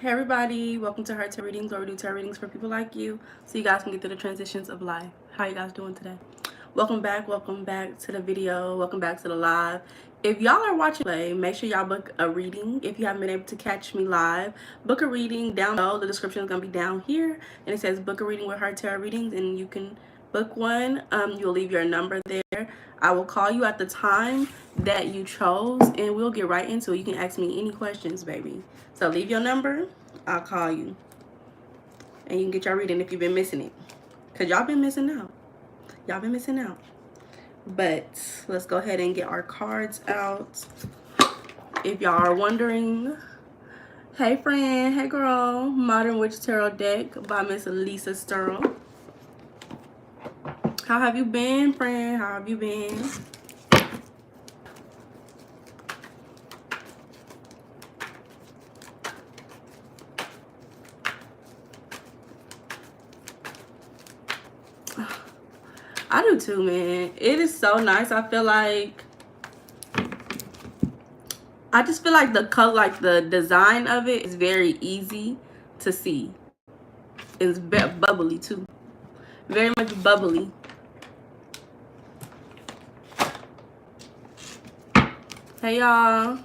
Hey everybody, welcome to Her Tarot Readings, where we do tarot readings for people like you, so you guys can get through the transitions of life. How you guys doing today? Welcome back to the video, welcome back to the live. If y'all are watching play, make sure y'all book a reading. If you haven't been able to catch me live, book a reading down below. The description is going to be down here, and it says book a reading with Her Tarot Readings, and you can book one. You'll leave your number there. I will call you at the time that you chose, and we'll get right into it. You can ask me any questions, baby. So leave your number, I'll call you, and you can get your reading if you've been missing it, because y'all been missing out. Y'all been missing out. But let's go ahead and get our cards out. If y'all are wondering, hey friend, hey girl, Modern Witch Tarot deck by Miss Lisa Sterl. How have you been, friend? How have you been? I do too, man. It is so nice. I just feel like the color, like the design of it is very easy to see. It's bubbly too. Very much bubbly. Hey y'all.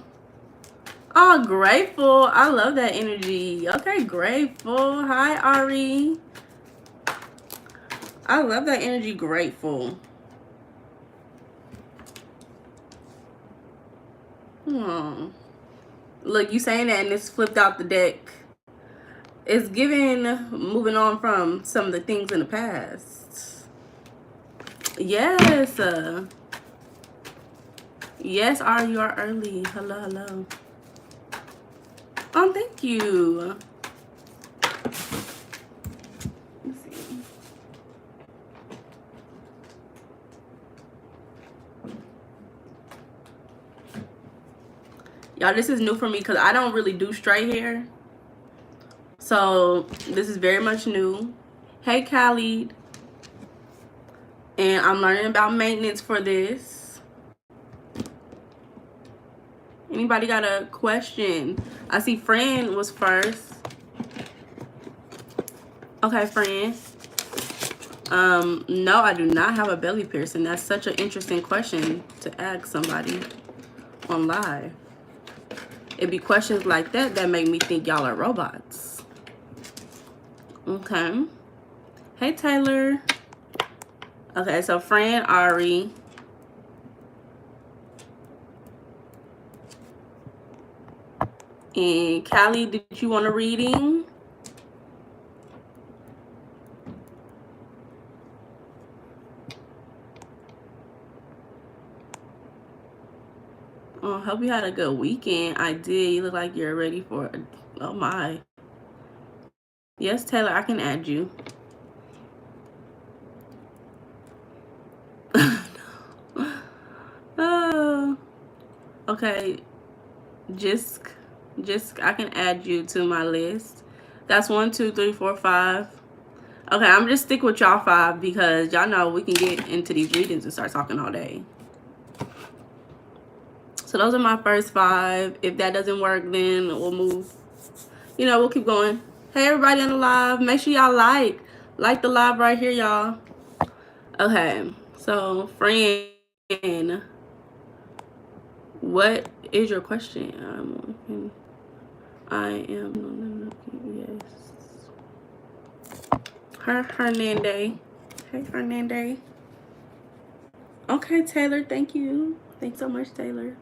Oh, grateful. I love that energy. Okay, grateful. Hi, Ari. I love that energy, grateful. Look, you saying that and it's flipped out the deck. It's giving moving on from some of the things in the past. Yes. Yes, Ari, you are early. Hello, hello. Oh, thank you. Y'all, this is new for me because I don't really do straight hair. So this is very much new. Hey, Khalid. And I'm learning about maintenance for this. Anybody got a question? I see Fran was first. Okay, Fran. No, I do not have a belly piercing. That's such an interesting question to ask somebody on live. It'd be questions like that that make me think y'all are robots. Okay. Hey, Taylor. Okay, so Fran, Ari. And Callie, did you want a reading? Oh, hope you had a good weekend. I did. You look like you're ready for it. Oh my. Yes, Taylor, I can add you. Oh. Okay. Jisk, I can add you to my list. That's 1, 2, 3, 4, 5. Okay, I'm just stick with y'all 5 because y'all know we can get into these readings and start talking all day. So those are my first 5. If that doesn't work, then we'll move. You know, we'll keep going. Hey, everybody on the live. Make sure y'all like the live right here, y'all. Okay, so friend, what is your question? I am, yes. Hernande. Hey, Hernande. Okay, Taylor, thank you. Thanks so much, Taylor.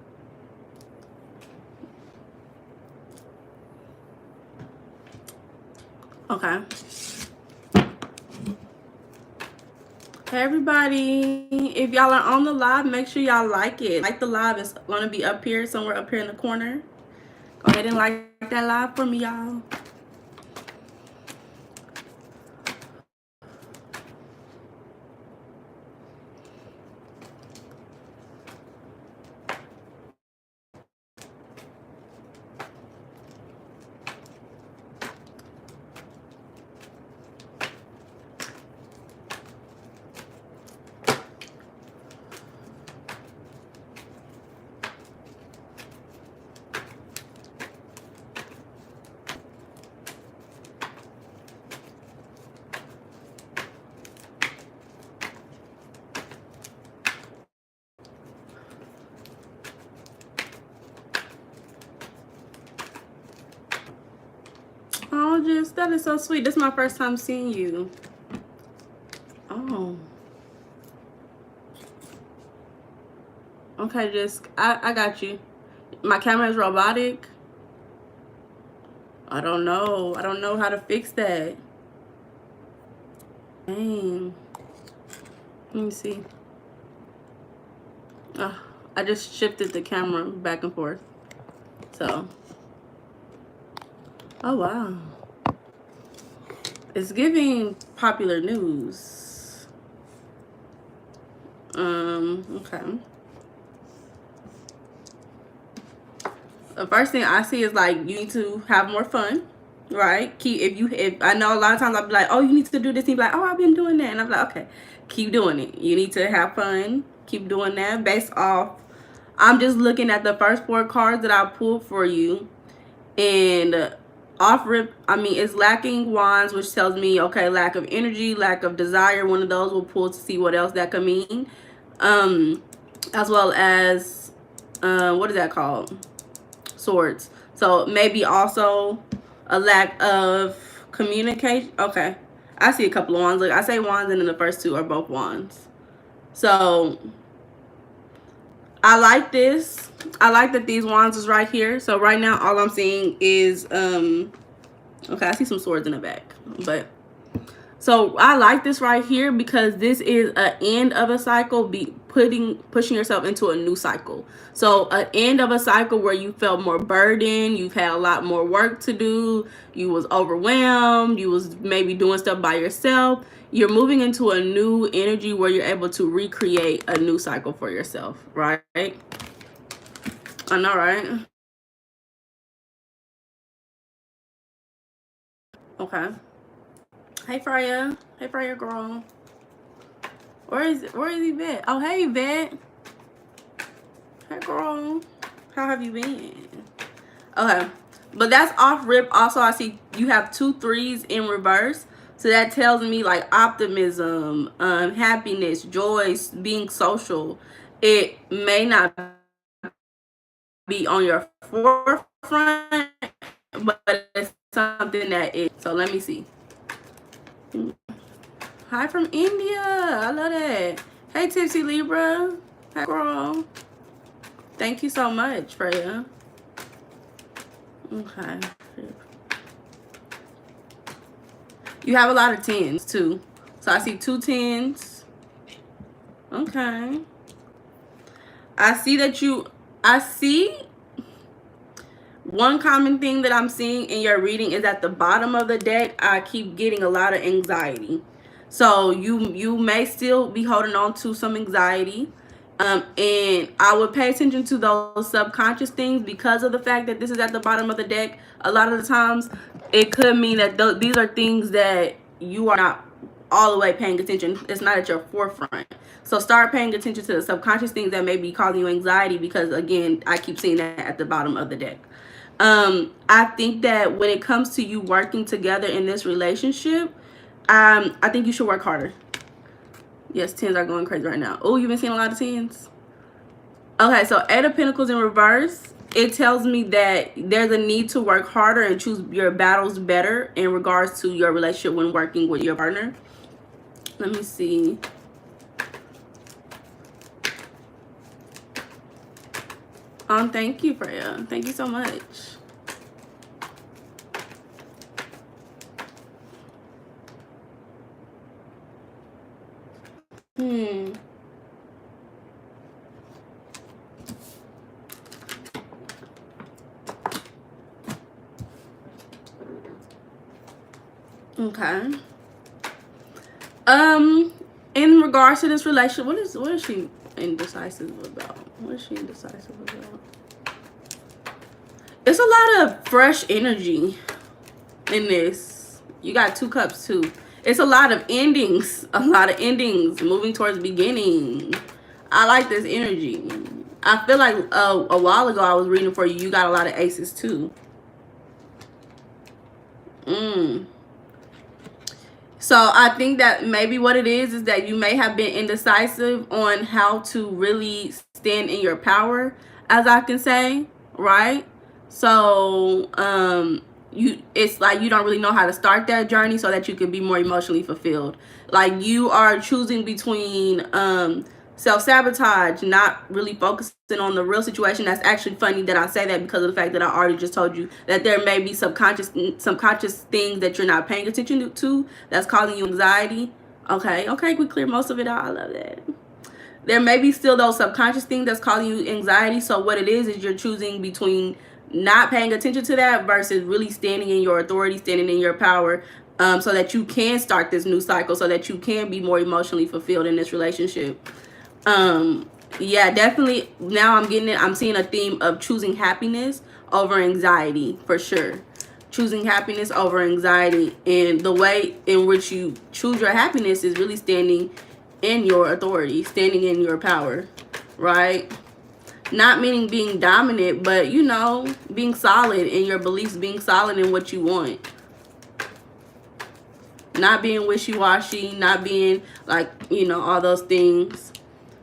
Okay. Hey, everybody. If y'all are on the live, make sure y'all like it. Like the live. It's going to be up here, somewhere up here in the corner. Go ahead and like that live for me, y'all. astrologist. That is so sweet. This is my first time seeing you. Oh. Okay, just I got you. My camera is robotic. I don't know. I don't know how to fix that. Dang. Let me see. I just shifted the camera back and forth. So. Oh, wow. It's giving popular news. Okay. The first thing I see is like you need to have more fun, right? If I know a lot of times I'll be like, oh, you need to do this, and you be like, oh, I've been doing that, and I'm like, okay, keep doing it. You need to have fun, keep doing that. Based off, I'm just looking at the first 4 cards that I pulled for you, and off rip, I mean, it's lacking wands, which tells me, okay, lack of energy, lack of desire. One of those will pull to see what else that could mean, as well as what is that called? Swords. So maybe also a lack of communication. Okay, I see a couple of wands. Look, I say wands, and then the first 2 are both wands. So I like this. I like that these wands is right here. So right now all I'm seeing is okay, I see some swords in the back, but so I like this right here because this is an end of a cycle, pushing yourself into a new cycle. So an end of a cycle where you felt more burdened, you've had a lot more work to do, you was overwhelmed, you was maybe doing stuff by yourself. You're moving into a new energy where you're able to recreate a new cycle for yourself, right? I know, right? Okay. Hey Freya. Hey Freya girl. Where is Yvette? Oh, hey Yvette. Hey girl. How have you been? Okay. But that's off rip. Also, I see you have 2 3s in reverse. So that tells me like optimism, happiness, joy, being social. It may not be on your forefront, but it's something that is. So let me see. Hi from India. I love that. Hey, Tipsy Libra. Hi, girl. Thank you so much, Freya. Okay. You have a lot of 10s, too. So I see 2 10s. Okay. I see one common thing that I'm seeing in your reading is at the bottom of the deck, I keep getting a lot of anxiety. So you may still be holding on to some anxiety. And I would pay attention to those subconscious things because of the fact that this is at the bottom of the deck. A lot of the times it could mean that these are things that you are not all the way paying attention. It's not at your forefront. So start paying attention to the subconscious things that may be causing you anxiety because, again, I keep seeing that at the bottom of the deck. I think that when it comes to you working together in this relationship, I think you should work harder. Yes, 10s are going crazy right now. Oh, you've been seeing a lot of 10s? Okay, so 8 of Pentacles in reverse. It tells me that there's a need to work harder and choose your battles better in regards to your relationship when working with your partner. Let me see. Thank you, Freya. Thank you so much. Okay. In regards to this relationship, what is she indecisive about? What is she indecisive about? It's a lot of fresh energy in this. You got 2 cups too. It's a lot of endings. A lot of endings moving towards beginning. I like this energy. I feel like a while ago I was reading for you. You got a lot of aces too. So I think that maybe what it is that you may have been indecisive on how to really stand in your power, as I can say, right? So it's like you don't really know how to start that journey so that you can be more emotionally fulfilled. Like you are choosing between self-sabotage, not really focusing on the real situation. That's actually funny that I say that because of the fact that I already just told you that there may be subconscious things that you're not paying attention to that's causing you anxiety. Okay, we clear most of it out. I love that. There may be still those subconscious things that's causing you anxiety. So what it is you're choosing between not paying attention to that versus really standing in your authority, standing in your power, so that you can start this new cycle, so that you can be more emotionally fulfilled in this relationship. Yeah, definitely. Now I'm seeing a theme of choosing happiness over anxiety, for sure. Choosing happiness over anxiety, and the way in which you choose your happiness is really standing in your authority, standing in your power, right? Not meaning being dominant, but you know, being solid in your beliefs, being solid in what you want. Not being wishy-washy, not being like, you know, all those things.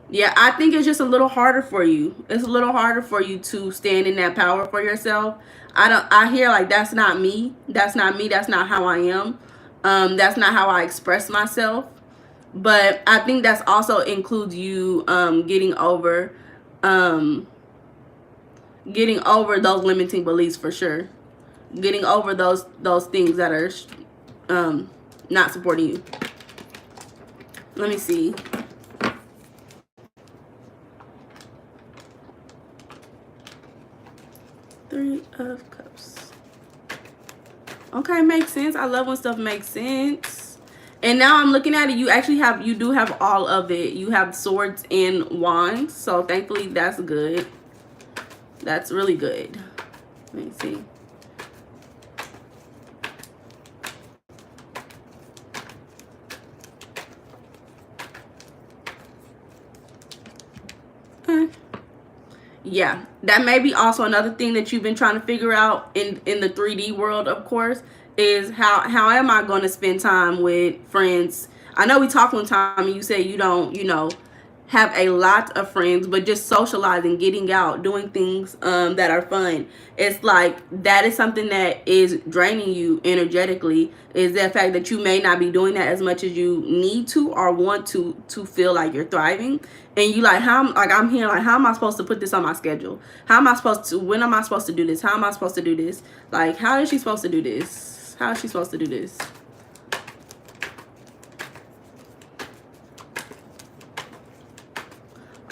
Yeah, I think it's just a little harder for you. It's a little harder for you to stand in that power for yourself. I hear like that's not me. That's not me. That's not how I am. That's not how I express myself. But I think that's also includes you getting over those limiting beliefs, for sure. Getting over those things that are not supporting you. Let me see. Three of Cups. Okay, makes sense. I love when stuff makes sense. And now I'm looking at it. You do have all of it. You have Swords and Wands. So thankfully that's good. That's really good. Let me see. Yeah, that may be also another thing that you've been trying to figure out in the 3D world, of course, is how am I going to spend time with friends? I know we talked one time and you said you don't, you know, have a lot of friends, but just socializing, getting out, doing things that are fun. It's like that is something that is draining you energetically, is the fact that you may not be doing that as much as you need to or want to feel like you're thriving. And you like, I'm here like, how am I supposed to put this on my schedule? How am I supposed to, when am I supposed to do this? How am I supposed to do this? Like, how is she supposed to do this? How is she supposed to do this?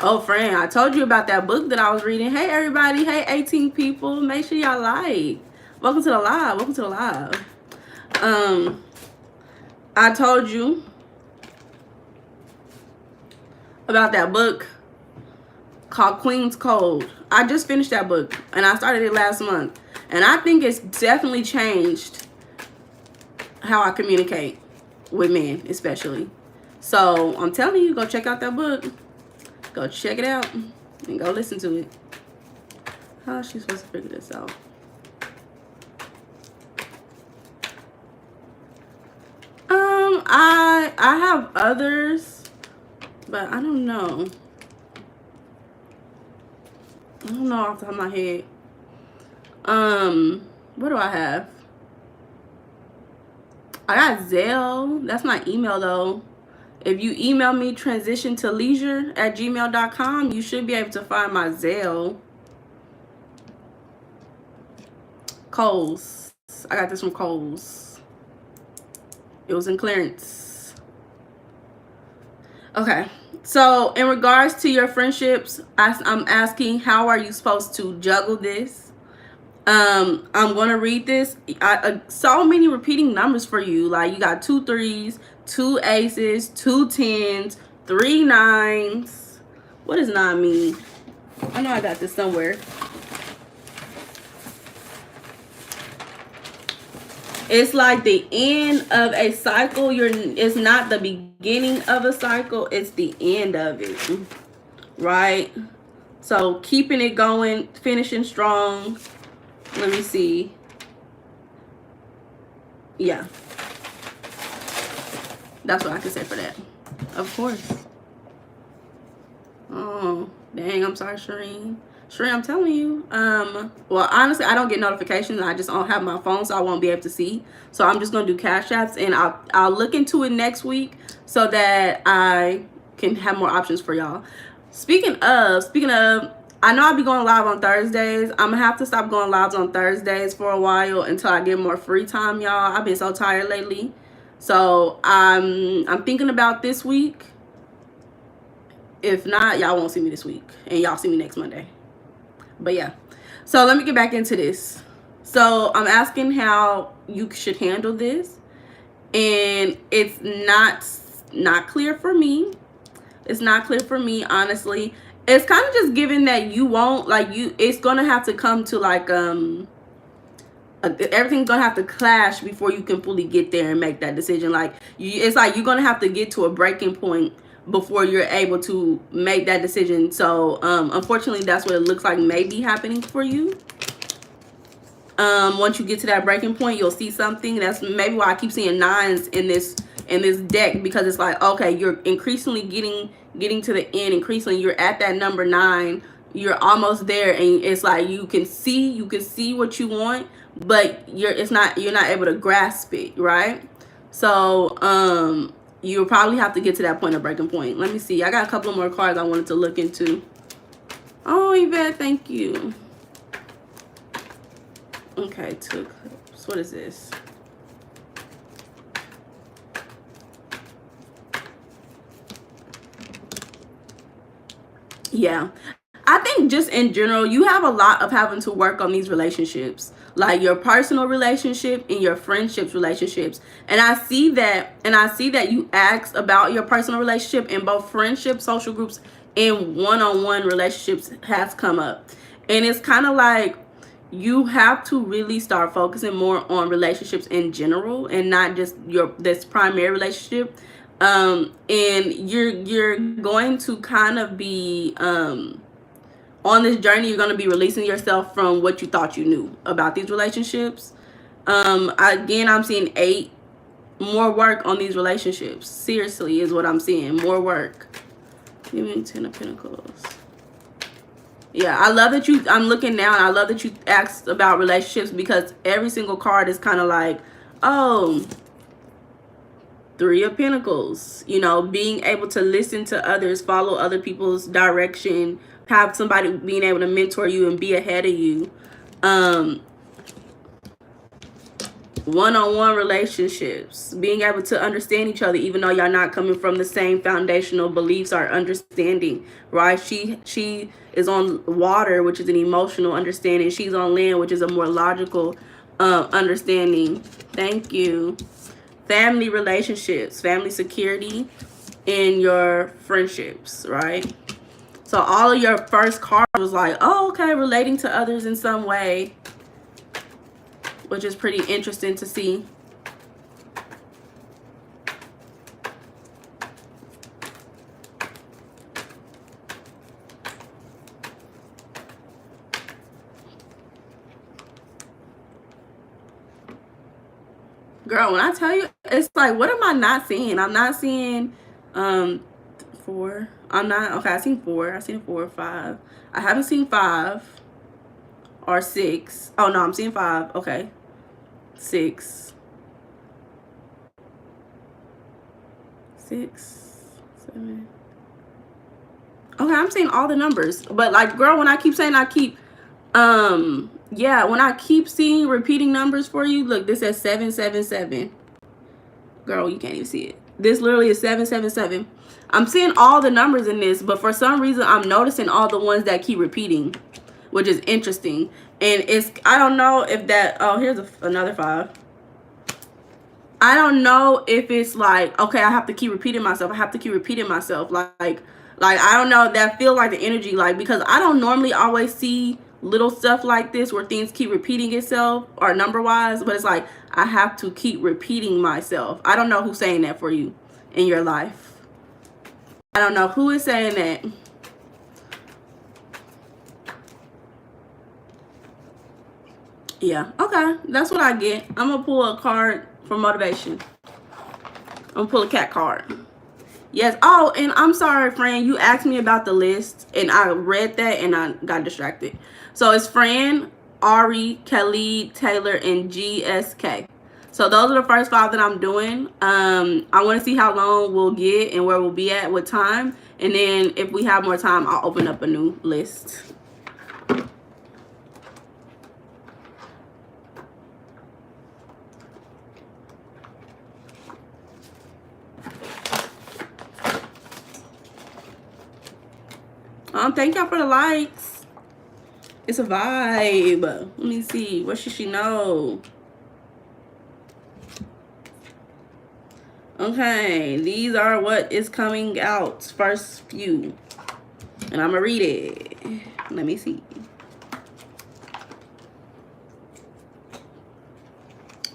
Oh, friend, I told you about that book that I was reading. Hey, everybody. Hey, 18 people. Make sure y'all like. Welcome to the live. Welcome to the live. I told you about that book called Queen's Code. I just finished that book, and I started it last month. And I think it's definitely changed how I communicate with men, especially. So, I'm telling you, go check out that book. Go check it out and go listen to it. How is she supposed to figure this out? I have others, but I don't know. I don't know off the top of my head. What do I have? I got Zelle. That's my email though. If you email me transitiontoleisure@gmail.com, you should be able to find my Zelle. Kohl's. I got this from Kohl's. It was in clearance. Okay. So in regards to your friendships, I'm asking, how are you supposed to juggle this? I'm going to read this. So many repeating numbers for you. Like you got 2 3s, 2 aces, 2 10s, 3 9s. What does 9 mean? I know I got this somewhere. It's like the end of a cycle. It's not the beginning of a cycle. It's the end of it. Right? So keeping it going, finishing strong. Let me see. Yeah. That's what I can say for that. Of course. Oh, dang. I'm sorry, Shireen. Sheree, I'm telling you. Well, honestly, I don't get notifications. I just don't have my phone, so I won't be able to see. So I'm just gonna do cash apps, and I'll look into it next week so that I can have more options for y'all. Speaking of, I know I'll be going live on Thursdays. I'm gonna have to stop going live on Thursdays for a while until I get more free time, y'all. I've been so tired lately. So I'm thinking about this week. If not, y'all won't see me this week, and y'all see me next Monday. But yeah, so let me get back into this. So I'm asking how you should handle this, and it's not clear for me. It's not clear for me, honestly. It's kind of just given that you won't, like, it's gonna have to come to like everything's gonna have to clash before you can fully get there and make that decision. Like, it's like you're gonna have to get to a breaking point before you're able to make that decision. So unfortunately, that's what it looks like may be happening for you. Once you get to that breaking point, you'll see something. That's maybe why I keep seeing 9s in this deck, because it's like, okay, you're increasingly getting to the end. Increasingly, you're at that number 9. You're almost there, and it's like you can see what you want, but you're not able to grasp it, right? So you'll probably have to get to that point of breaking point. Let me see. I got a couple more cards I wanted to look into. Oh, Yvette, thank you. Okay, 2 cups. What is this? Yeah. I think just in general, you have a lot of having to work on these relationships, like your personal relationship and your friendships relationships. And I see that you asked about your personal relationship, in both friendship, social groups, and one-on-one relationships has come up. And it's kind of like you have to really start focusing more on relationships in general and not just this primary relationship. And you're going to kind of be on this journey. You're going to be releasing yourself from what you thought you knew about these relationships. Again, I'm seeing 8. More work on these relationships. Seriously, is what I'm seeing. More work. Give me 10 of Pentacles. Yeah, I love that I'm looking now, and I love that you asked about relationships, because every single card is kind of like, oh, 3 of Pentacles. You know, being able to listen to others, follow other people's direction, have somebody being able to mentor you and be ahead of you. One-on-one relationships, being able to understand each other even though y'all not coming from the same foundational beliefs or understanding, right? She is on water, which is an emotional understanding. She's on land, which is a more logical understanding. Thank you. Family relationships, family security in your friendships, right? So all of your first card was like, oh, okay, relating to others in some way, which is pretty interesting to see. Girl, when I tell you, it's like, what am I not seeing? I'm not seeing 4. I'm not, okay, I seen 4. I seen 4 or 5. I haven't seen 5 or 6. Oh no, I'm seeing 5. Okay. 6. 6, 7. Okay, I'm seeing all the numbers. But like, girl, when I keep saying yeah, when I keep seeing repeating numbers for you, look, this says 777. Girl, you can't even see it. This literally is 777. I'm seeing all the numbers in this, but for some reason I'm noticing all the ones that keep repeating, which is interesting. And it's, I don't know if that, oh, here's another 5. I don't know if it's like, okay, I have to keep repeating myself. I have to keep repeating myself. Like I don't know, that feels like the energy, like, because I don't normally always see little stuff like this where things keep repeating itself or number wise, but it's like I have to keep repeating myself. I don't know who's saying that for you in your life. I don't know who is saying that. Yeah, okay, that's what I get. I'm gonna pull a card for motivation. I'm gonna pull a cat card. Yes. Oh, and I'm sorry, Fran. You asked me about the list, and I read that, and I got distracted. So it's Fran, Ari, Khalid, Taylor, and GSK. So those are the first 5 that I'm doing. I want to see how long we'll get and where we'll be at with time, and then if we have more time, I'll open up a new list. Thank y'all for the likes. It's a vibe. Let me see. What should she know? Okay, these are what is coming out. First few. And I'm going to read it. Let me see.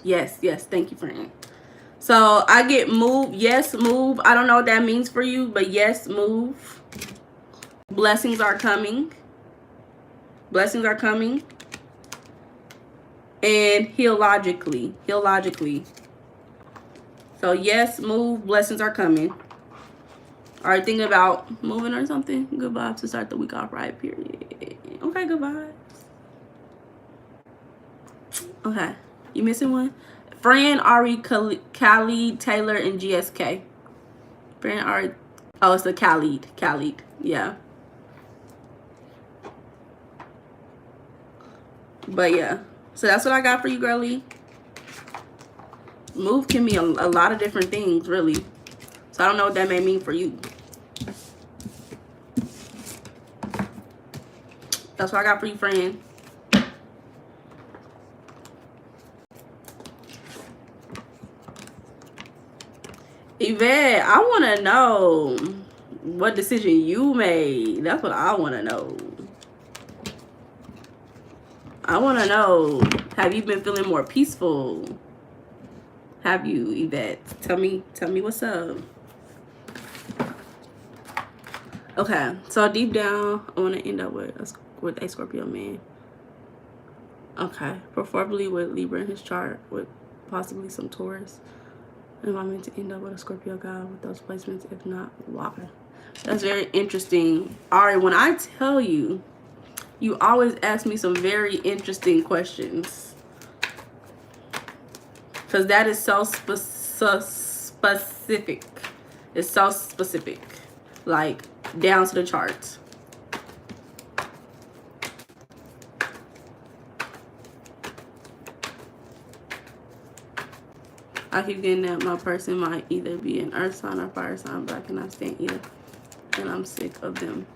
Yes, yes. Thank you, friend. So I get move. Yes, move. I don't know what that means for you, but yes, move. Blessings are coming. Blessings are coming. And heal logically. Heal logically. So yes, move. Blessings are coming. All right, thinking about moving or something. Good vibes to start the week off right, period. Okay, good vibes. Okay. You missing one? Fran, Ari, Khalid, Taylor, and GSK. Fran, Ari. Oh, it's the Khalid. Khalid. Yeah. But yeah. So that's what I got for you, girlie. Move can mean a lot of different things, really. So I don't know what that may mean for you. That's what I got for you, friend. Yvette, I want to know what decision you made. That's what I want to know. I want to know, have you been feeling more peaceful? Have you, Yvette? Tell me what's up. Okay, so deep down, I want to end up with a Scorpio man. Okay, preferably with Libra in his chart, with possibly some Taurus. Am I meant to end up with a Scorpio guy with those placements? If not, why? That's very interesting. All right, when I tell you, you always ask me some very interesting questions. Because that is so specific. It's so specific. Like, down to the chart. I keep getting that my person might either be an earth sign or fire sign, but I cannot stand either. And I'm sick of them.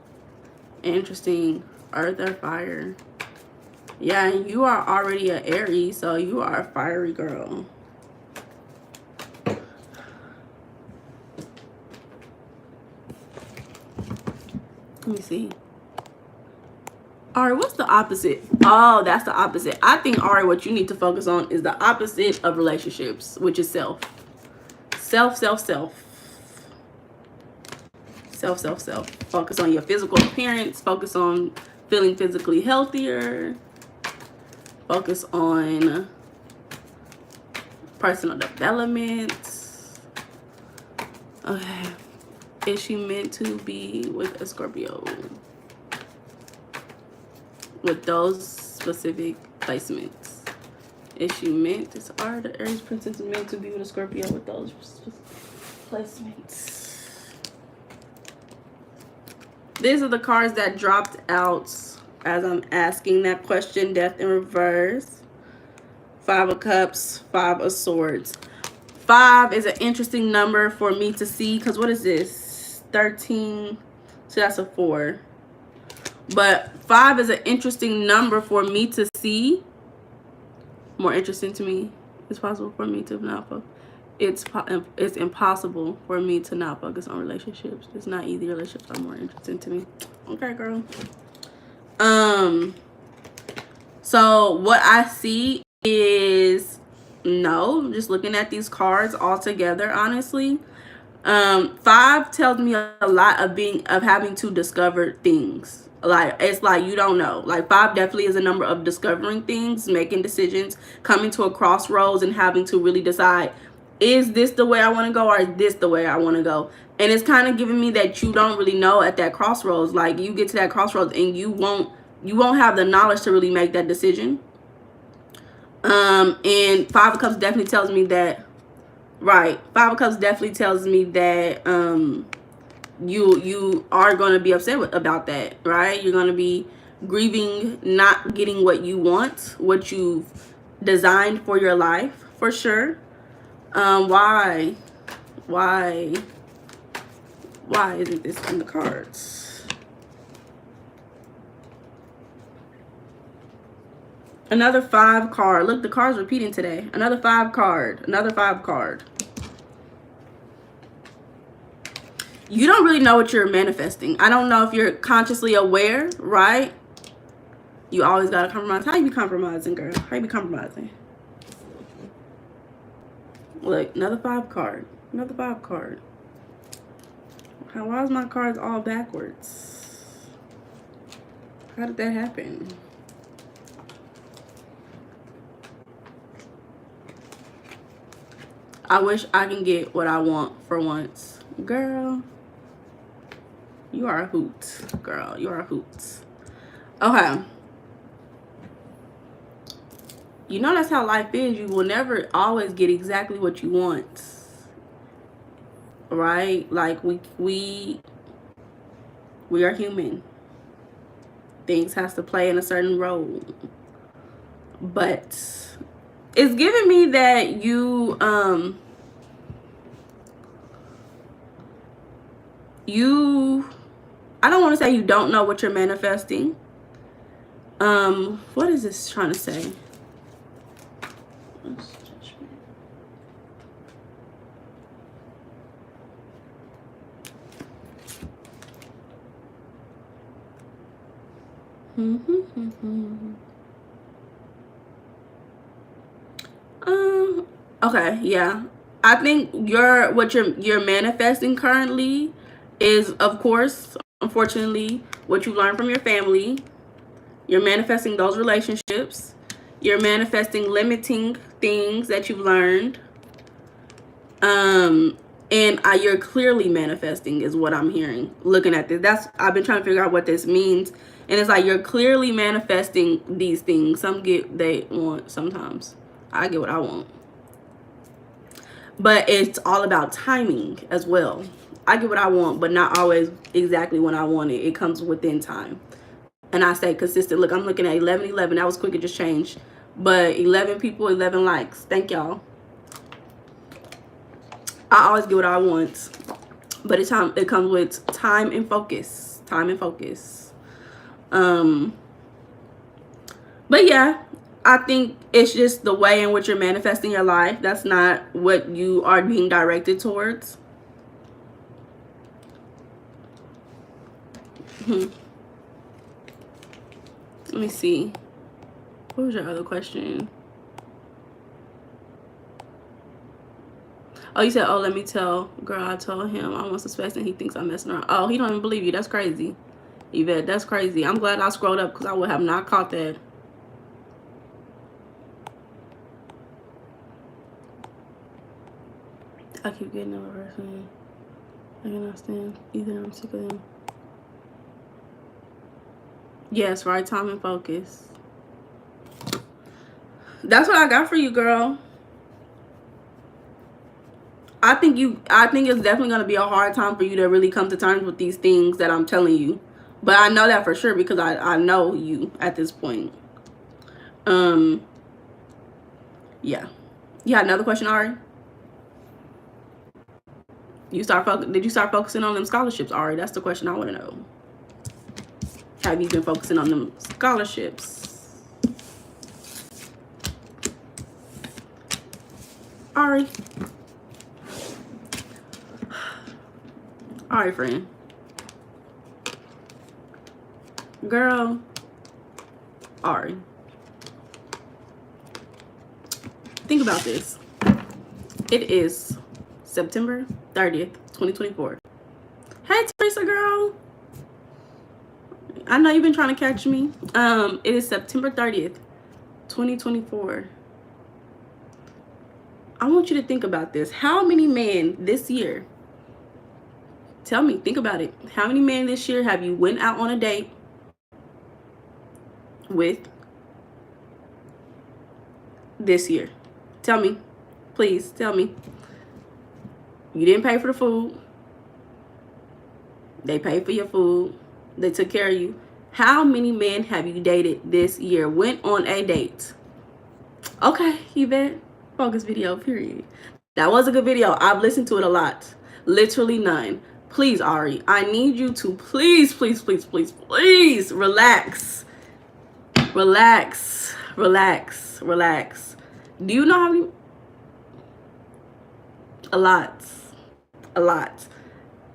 Interesting. Earth or fire. Yeah, and you are already an Aries, so you are a fiery girl. Let me see. Ari, what's the opposite? Oh, that's the opposite. I think, Ari, what you need to focus on is the opposite of relationships, which is self. Self. Focus on your physical appearance. Focus on feeling physically healthier. Focus on personal development. Okay. Is she meant to be with a Scorpio? With those specific placements. Is she meant? Are the Aries Princess meant to be with a Scorpio with those placements? These are the cards that dropped out as I'm asking that question. Death in reverse. 5 of Cups. 5 of Swords. 5 is an interesting number for me to see. Because what is this? 13. So that's a 4. But 5 is an interesting number for me to see. More interesting to me. It's possible for me to not focus. It's impossible for me to not focus on relationships. It's not easy. Relationships are more interesting to me. Okay, girl. So what I see is no. Just looking at these cards all together, honestly. 5 tells me a lot of having to discover things. Like, it's like you don't know. Like, 5 definitely is a number of discovering things, making decisions, coming to a crossroads, and having to really decide, is this the way I want to go, or is this the way I want to go? And it's kind of giving me that you don't really know at that crossroads. Like, you get to that crossroads and you won't have the knowledge to really make that decision. And Five of Cups definitely tells me that, right, Five of Cups definitely tells me that you are going to be upset about that, right? You're going to be grieving not getting what you want, what you've designed for your life, for sure. Why isn't this in the cards? Another 5 card. Look, the cards repeating today. Another 5 card. Another 5 card. You don't really know what you're manifesting. I don't know if you're consciously aware, right? You always got to compromise. How you be compromising, girl? How you be compromising? Look, another 5 card. Another 5 card. Why is my cards all backwards? How did that happen? I wish I can get what I want for once. Girl, you are a hoot. Girl, you are a hoot. Okay. You know that's how life is. You will never always get exactly what you want. Right? Like, we are human. Things has to play in a certain role. But it's giving me that you I don't want to say you don't know what you're manifesting. What is this trying to say? Okay, yeah. I think what you're manifesting currently is, of course, unfortunately, what you learned from your family. You're manifesting those relationships. You're manifesting limiting things that you've learned. And you're clearly manifesting is what I'm hearing. Looking at this, I've been trying to figure out what this means. And it's like you're clearly manifesting these things. Some get they want sometimes. I get what I want. But it's all about timing as well. I get what I want, but not always exactly when I want it. It comes within time. And I say consistent. Look, I'm looking at 1111. That was quick. It just changed. But 11 people, 11 likes. Thank y'all. I always get what I want. But it comes with time and focus. Time and focus. But yeah, I think it's just the way in which you're manifesting your life. That's not what you are being directed towards. Let me see. What was your other question? Oh, you said, oh, let me tell. Girl, I told him I want suspect and he thinks I'm messing around. Oh, he don't even believe you. That's crazy. Yvette, that's crazy. I'm glad I scrolled up because I would have not caught that. I keep getting a person. I cannot stand either. I'm sick of them. Yes, right time and focus. That's what I got for you, girl. I think it's definitely going to be a hard time for you to really come to terms with these things that I'm telling you. But I know that for sure because I know you at this point. Yeah. You had another question, Ari? Did you start focusing on them scholarships, Ari? That's the question I want to know. Have you been focusing on them scholarships? Ari. All right, friend. Girl. Ari. Think about this. It is September 30th, 2024. Hey, Teresa, girl. I know you've been trying to catch me. It is September 30th, 2024. I want you to think about this. How many men this year, tell me, think about it. How many men this year have you went out on a date with this year? Tell me. Please, tell me. You didn't pay for the food. They paid for your food. They took care of you. How many men have you dated this year? Went on a date? Okay, Yvette. Focus video, period. That was a good video. I've listened to it a lot. Literally none. Please, Ari, I need you to please, please, please, please, please relax. Relax. Relax. Relax. Do you know how many? A lot. A lot.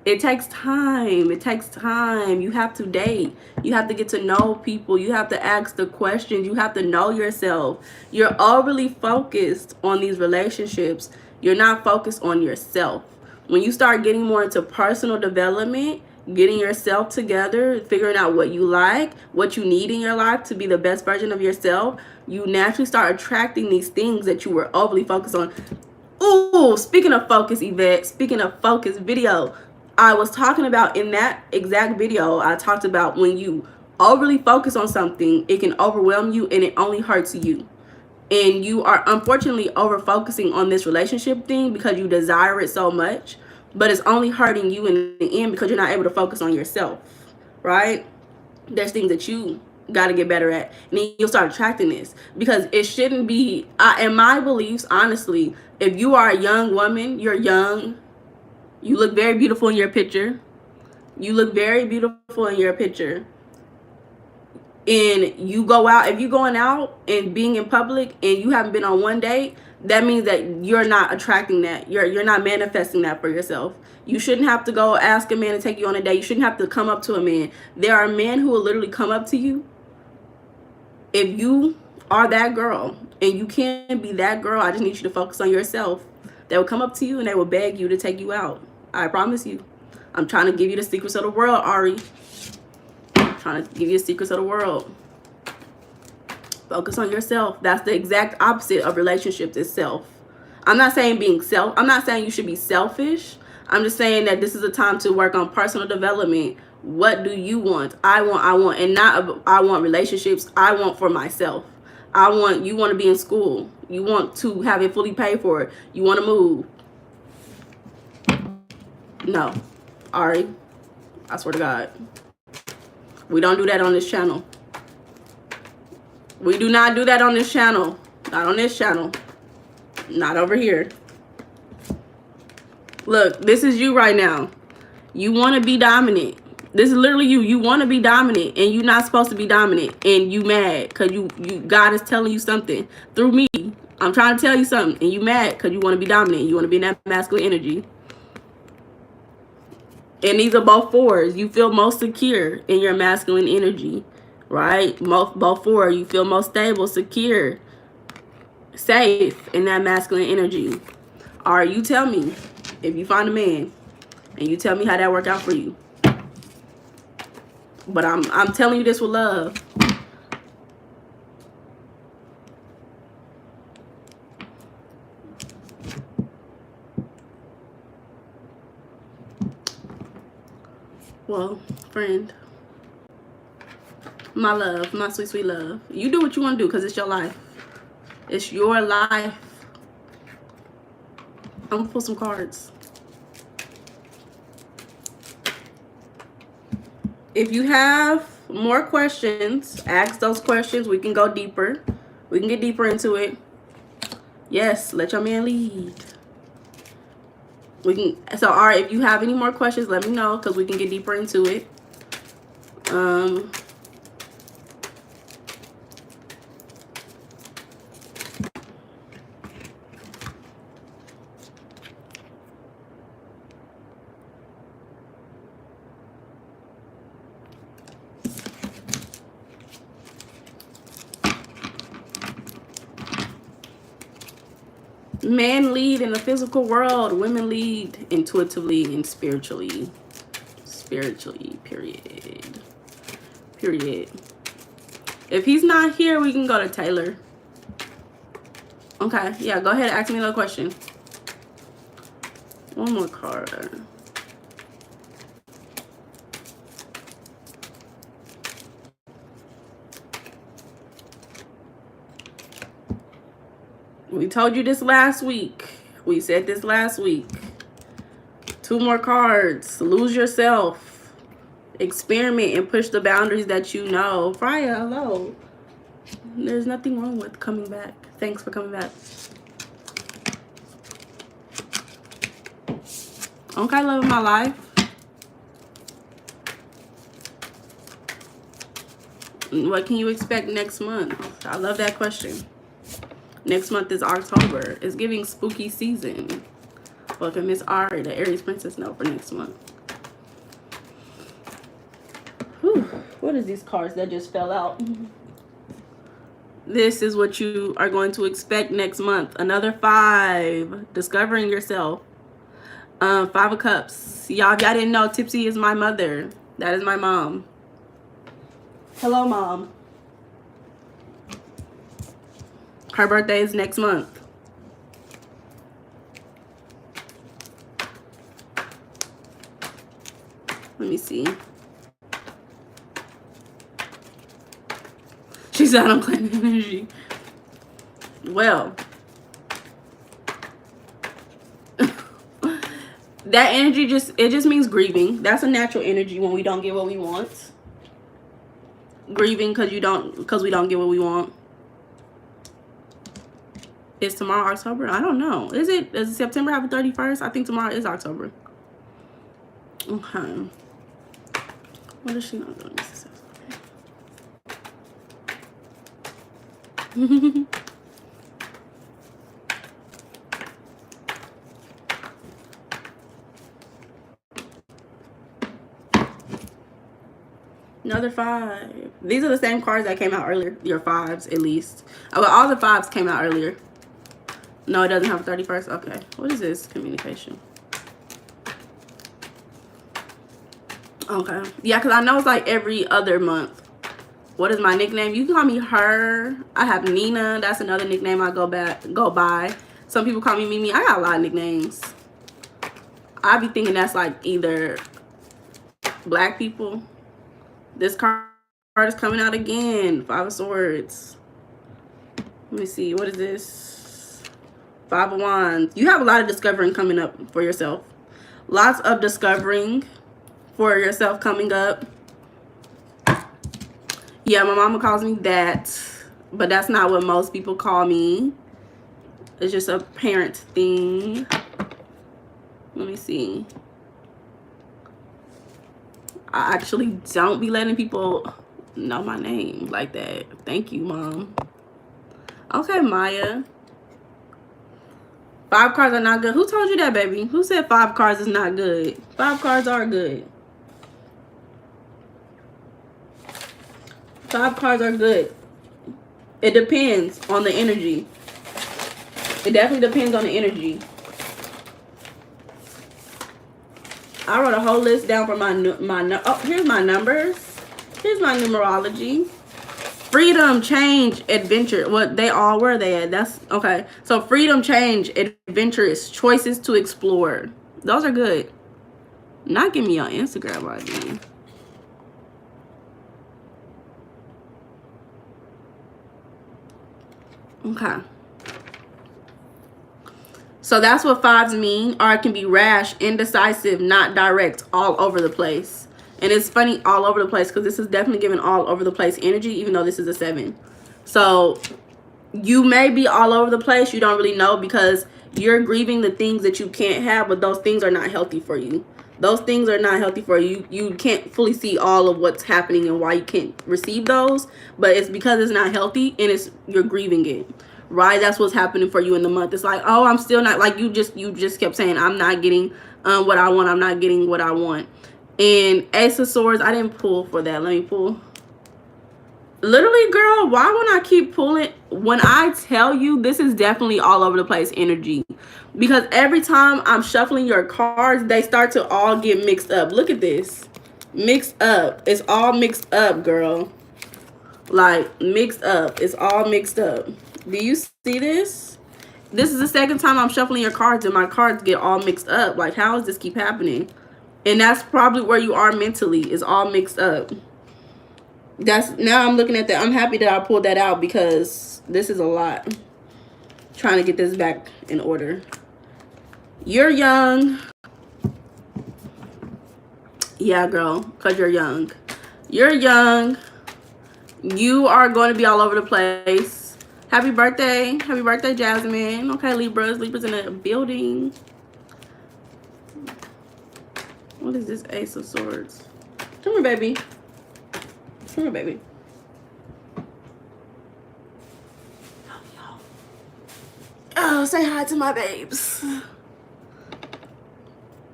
It takes time. It takes time. You have to date. You have to get to know people. You have to ask the questions. You have to know yourself. You're overly focused on these relationships. You're not focused on yourself. When you start getting more into personal development, getting yourself together, figuring out what you like, what you need in your life to be the best version of yourself, you naturally start attracting these things that you were overly focused on. Ooh, speaking of focus, Yvette, speaking of focus video, I was talking about in that exact video, I talked about when you overly focus on something, it can overwhelm you and it only hurts you. And you are unfortunately over focusing on this relationship thing because you desire it so much, but it's only hurting you in the end because you're not able to focus on yourself, right? There's things that you got to get better at, and then you'll start attracting this, because it shouldn't be, in my beliefs, honestly, if you are a young woman, you're young, you look very beautiful in your picture, you look very beautiful in your picture, and you go out, if you're going out and being in public and you haven't been on one date, that means that you're not attracting that, you're not manifesting that for yourself. You shouldn't have to go ask a man to take you on a date. You shouldn't have to come up to a man. There are men who will literally come up to you. If you are that girl and you can't be that girl, I just need you to focus on yourself. They will come up to you and they will beg you to take you out. I promise you. I'm trying to give you the secrets of the world, Ari. I'm trying to give you the secrets of the world. Focus on yourself. That's the exact opposite of relationships itself. I'm not saying I'm not saying you should be selfish. I'm just saying that this is a time to work on personal development. What do you want? I want, and not I want relationships. I want for myself. You want to be in school. You want to have it fully paid for. You want to move. No, Ari, I swear to God, we don't do that on this channel. We do not do that on this channel. Not on this channel. Not over here. Look, this is you right now. You want to be dominant. This is literally you. You want to be dominant, and you're not supposed to be dominant, and you mad because you God is telling you something through me. I'm trying to tell you something, and you mad because you want to be dominant. You want to be in that masculine energy. And these are both fours. You feel most secure in your masculine energy, right? Both four. You feel most stable, secure, safe in that masculine energy. Or you tell me if you find a man, and you tell me how that worked out for you. But I'm telling you this with love. Well, friend, my love, my sweet, sweet love, you do what you want to do because it's your life. It's your life. I'm going to pull some cards. If you have more questions, ask those questions. We can go deeper. We can get deeper into it. Yes, let your man lead. We can. So, all right, if you have any more questions, let me know because we can get deeper into it. Men lead in the physical world. Women lead intuitively and spiritually. Spiritually, period. Period. If he's not here, we can go to Taylor. Okay, yeah, go ahead and ask me another question. One more card. We told you this last week. We said this last week. 2 more cards. Lose yourself. Experiment and push the boundaries that you know. Freya, hello. There's nothing wrong with coming back. Thanks for coming back. Okay, love of my life. What can you expect next month? I love that question. Next month is October. It's giving spooky season. Welcome, Miss Ari, the Aries Princess note for next month. Whew. What is these cards that just fell out? This is what you are going to expect next month. Another 5. Discovering yourself. 5 of Cups. Y'all, if y'all didn't know, Tipsy is my mother. That is my mom. Hello, Mom. Her birthday is next month. Let me see. She said I don't claim energy. Well, that energy it just means grieving. That's a natural energy when we don't get what we want. Grieving because we don't get what we want. Is tomorrow October? I don't know. Does September have a 31st? I think tomorrow is October. Okay. What is she not doing? Another 5. These are the same cards that came out earlier. Your 5s, at least. Oh, well, all the 5s came out earlier. No, it doesn't have a 31st. Okay. What is this? Communication. Okay. Yeah, because I know it's like every other month. What is my nickname? You can call me Her. I have Nina. That's another nickname I go by. Some people call me Mimi. I got a lot of nicknames. I be thinking that's like either black people. This card is coming out again. 5 of Swords. Let me see. What is this? 5 of Wands. You have a lot of discovering coming up for yourself. Lots of discovering for yourself coming up. Yeah, my mama calls me that, but that's not what most people call me. It's just a parent thing. Let me see. I actually don't be letting people know my name like that. Thank you, Mom. Okay, Maya. 5 cards are not good. Who told you that, baby? Who said 5 cards is not good? 5 cards are good. 5 cards are good. It depends on the energy. It definitely depends on the energy. I wrote a whole list down for oh, here's my numbers. Here's my numerology. Freedom, change, adventure. What they all were they at? That's okay. So freedom, change, adventurous, choices to explore. Those are good. Not give me your Instagram ID. Okay. So that's what 5s mean. Or it can be rash, indecisive, not direct, all over the place. And it's funny, all over the place, because this is definitely giving all over the place energy, even though this is a 7. So you may be all over the place. You don't really know because you're grieving the things that you can't have, but those things are not healthy for you. Those things are not healthy for you. You can't fully see all of what's happening and why you can't receive those, but it's because it's not healthy and you're grieving it. Right? That's what's happening for you in the month. It's like, oh, I'm still not, like you just kept saying, I'm not getting what I want. I'm not getting what I want. And Ace of Swords, I didn't pull for that. Let me pull. Literally, girl, why would I keep pulling? When I tell you, this is definitely all over the place energy. Because every time I'm shuffling your cards, they start to all get mixed up. Look at this. Mixed up. It's all mixed up, girl. Like, mixed up. It's all mixed up. Do you see this? This is the second time I'm shuffling your cards and my cards get all mixed up. Like, how does this keep happening? And that's probably where you are mentally. It's all mixed up. Now I'm looking at that. I'm happy that I pulled that out because this is a lot. Trying to get this back in order. You're young. Yeah, girl, because you're young. You're young. You are going to be all over the place. Happy birthday. Happy birthday, Jasmine. Okay, Libras. Libras in the building. What is this Ace of Swords? Come here, baby. Come here, baby. Oh, say hi to my babes.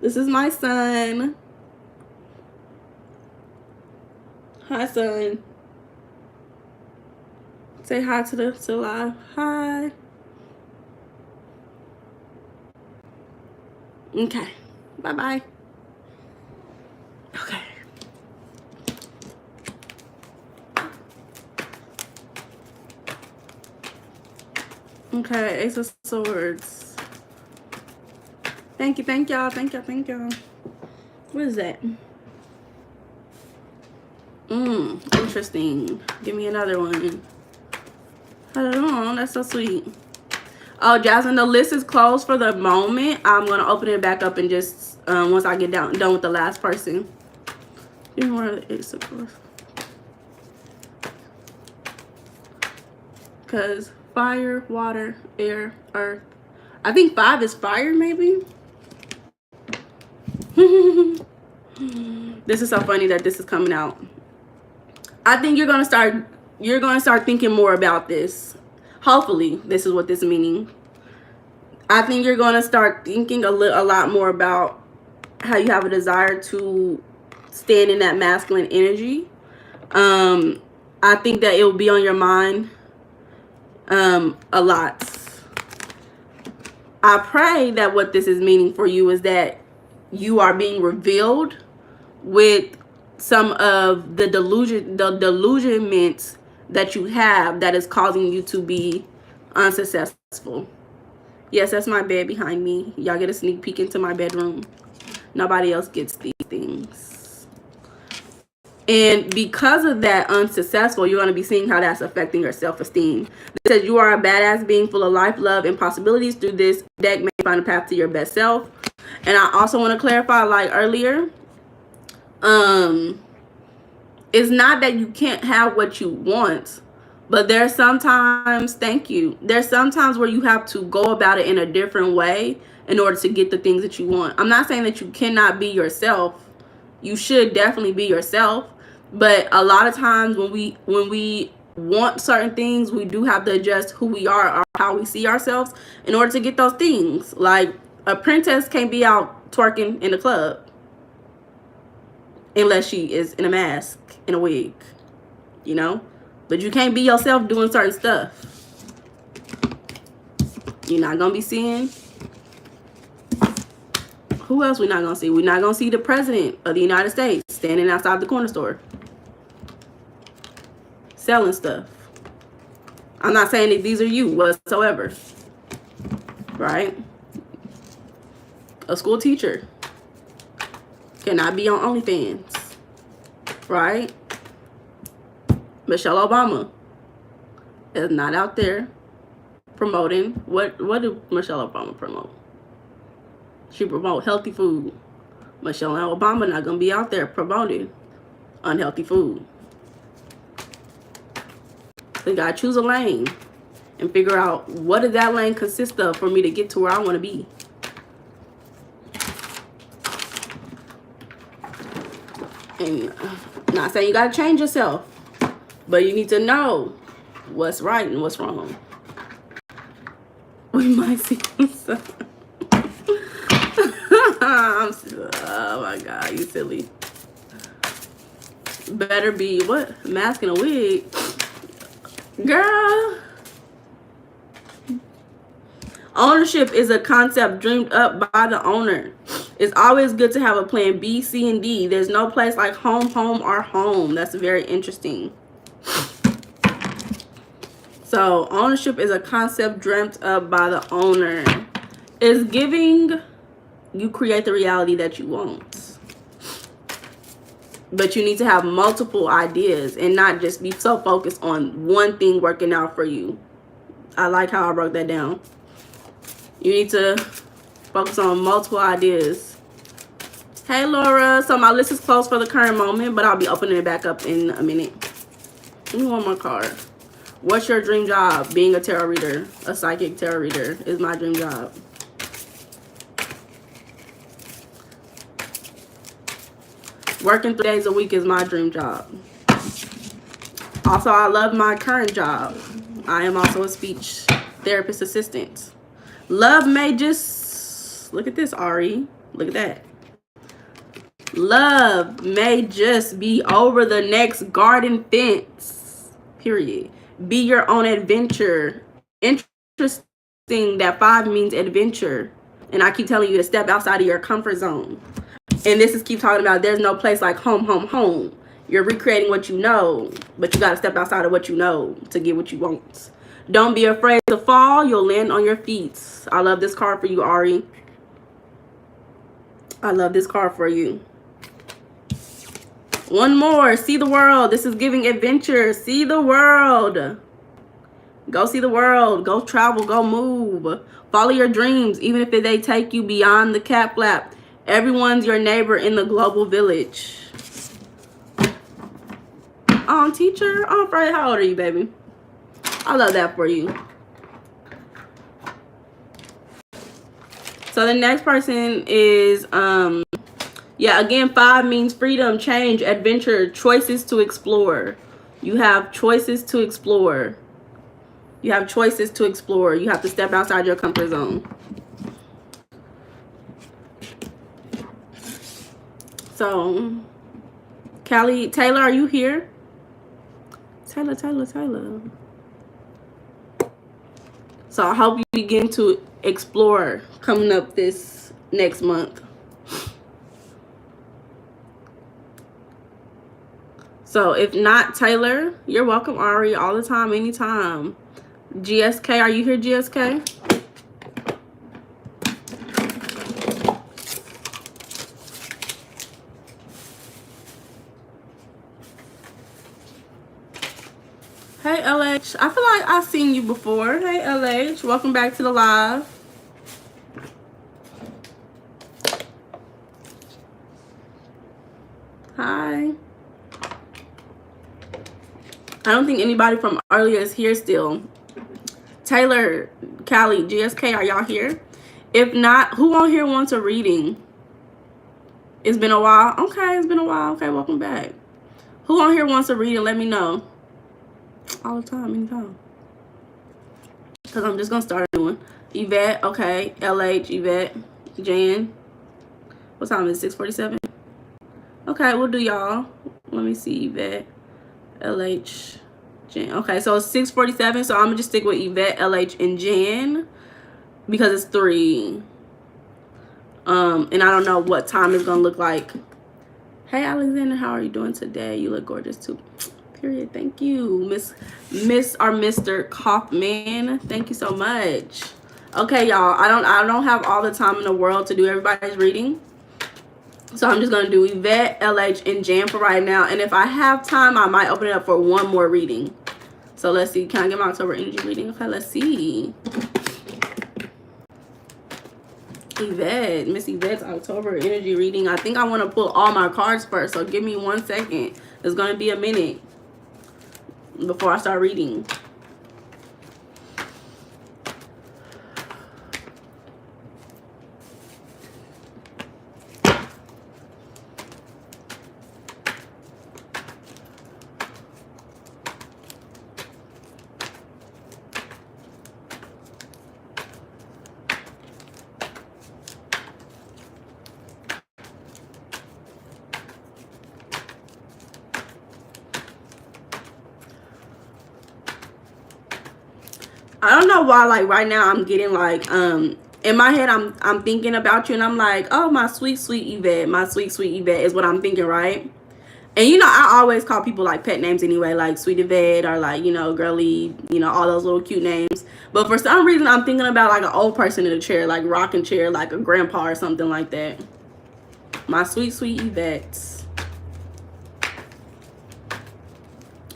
This is my son. Hi, son. Say hi to the live. Hi. Okay. Bye-bye. Okay. Okay, Ace of Swords. Thank you, thank y'all, thank y'all, thank y'all. What is that? Interesting. Give me another one. Oh, that's so sweet. Oh, Jasmine, the list is closed for the moment. I'm gonna open it back up and just once I get done with the last person. Give me more of the Ace of Swords. Because fire, water, air, earth. I think 5 is fire, maybe. This is so funny that this is coming out. I think you're gonna start thinking more about this. Hopefully, this is what this is meaning. I think you're gonna start thinking a lot more about how you have a desire to stand in that masculine energy. I think that it will be on your mind a lot. I pray that what this is meaning for you is that you are being revealed with some of the delusionment that you have that is causing you to be unsuccessful. Yes, that's my bed behind me. Y'all get a sneak peek into my bedroom. Nobody else gets these things. And because of that unsuccessful, you're going to be seeing how that's affecting your self-esteem. It says you are a badass being full of life, love, and possibilities. Through this deck, may find a path to your best self. And I also want to clarify, like earlier, it's not that you can't have what you want, but there's sometimes, there's sometimes where you have to go about it in a different way in order to get the things that you want. I'm not saying that you cannot be yourself. You should definitely be yourself. But a lot of times when we want certain things, we do have to adjust who we are or how we see ourselves in order to get those things. Like a princess can't be out twerking in the club unless she is in a mask, in a wig, you know? But you can't be yourself doing certain stuff. You're not going to be seeing. Who else we not going to see? We're not going to see the president of the United States standing outside the corner store selling stuff. I'm not saying that these are you whatsoever. Right? A school teacher cannot be on OnlyFans. Right? Michelle Obama is not out there promoting. What did Michelle Obama promote? She promote healthy food. Michelle Obama not gonna be out there promoting unhealthy food. So you gotta choose a lane and figure out what does that lane consist of for me to get to where I want to be. And I'm not saying you gotta change yourself, but you need to know what's right and what's wrong. We might see some. Oh my God, you silly. Better be what? Mask and a wig. Girl. Ownership is a concept dreamed up by the owner. It's always good to have a plan B, C, and D. There's no place like home, or home. That's very interesting. So ownership is a concept dreamt up by the owner. It's giving you create the reality that you want. But you need to have multiple ideas and not just be so focused on one thing working out for you. I like how I broke that down. You need to focus on multiple ideas. Hey Laura, so my list is closed for the current moment, but I'll be opening it back up in a minute. Give me one more card. What's your dream job? Being a tarot reader, a psychic tarot reader is my dream job. Working 3 days a week is my dream job. Also, I love my current job. I am also a speech therapist assistant. Love may just, look at this, Ari. Look at that. Love may just be over the next garden fence. Period. Be your own adventure. Interesting that 5 means adventure. And I keep telling you to step outside of your comfort zone. And this is keep talking about there's no place like home, home, home. You're recreating what you know, but you got to step outside of what you know to get what you want. Don't be afraid to fall. You'll land on your feet. I love this card for you, Ari. I love this card for you. One more. See the world. This is giving adventure. See the world. Go see the world. Go travel. Go move. Follow your dreams, even if they take you beyond the cat flap. Everyone's your neighbor in the global village. Teacher. Friday, how old are you, baby? I love that for you. So the next person is, yeah, again, 5 means freedom, change, adventure, choices to explore. You have choices to explore. You have choices to explore. You have to step outside your comfort zone. So, Callie, Taylor, are you here? Taylor. So I hope you begin to explore coming up this next month. So if not Taylor, you're welcome, Ari, all the time, anytime. GSK, are you here, GSK? Hey LH, I feel like I've seen you before. Hey LH, welcome back to the live. Hi. I don't think anybody from earlier is here still. Taylor, Callie, GSK, are y'all here? If not, who on here wants a reading? It's been a while. Okay, it's been a while. Okay, welcome back. Who on here wants a reading? Let me know. All the time, anytime. Because I'm just going to start a new one. Yvette, okay. LH, Yvette, Jan. What time is it? 6:47? Okay, we'll do y'all. Let me see, Yvette, LH, Jan. Okay, so it's 6:47, so I'm going to just stick with Yvette, LH, and Jan because it's 3. And I don't know what time it's going to look like. Hey, Alexander, how are you doing today? You look gorgeous, too. Period. Thank you, Miss or Mr. Kaufman. Thank you so much. Okay, y'all. I don't have all the time in the world to do everybody's reading, so I'm just gonna do Yvette, LH, and Jan for right now. And if I have time, I might open it up for one more reading. So let's see. Can I get my October energy reading? Okay, let's see. Yvette, Miss Yvette's October energy reading. I think I want to pull all my cards first, so give me 1 second. It's gonna be a minute before I start reading. I don't know why, like right now I'm getting like in my head I'm thinking about you, and I'm like, oh, my sweet Yvette, my sweet Yvette is what I'm thinking, right? And you know, I always call people like pet names anyway, like Sweetie Vet or like, you know, Girly, you know, all those little cute names. But for some reason, I'm thinking about like an old person in a chair, like rocking chair, like a grandpa or something like that. My sweet, sweet Yvette.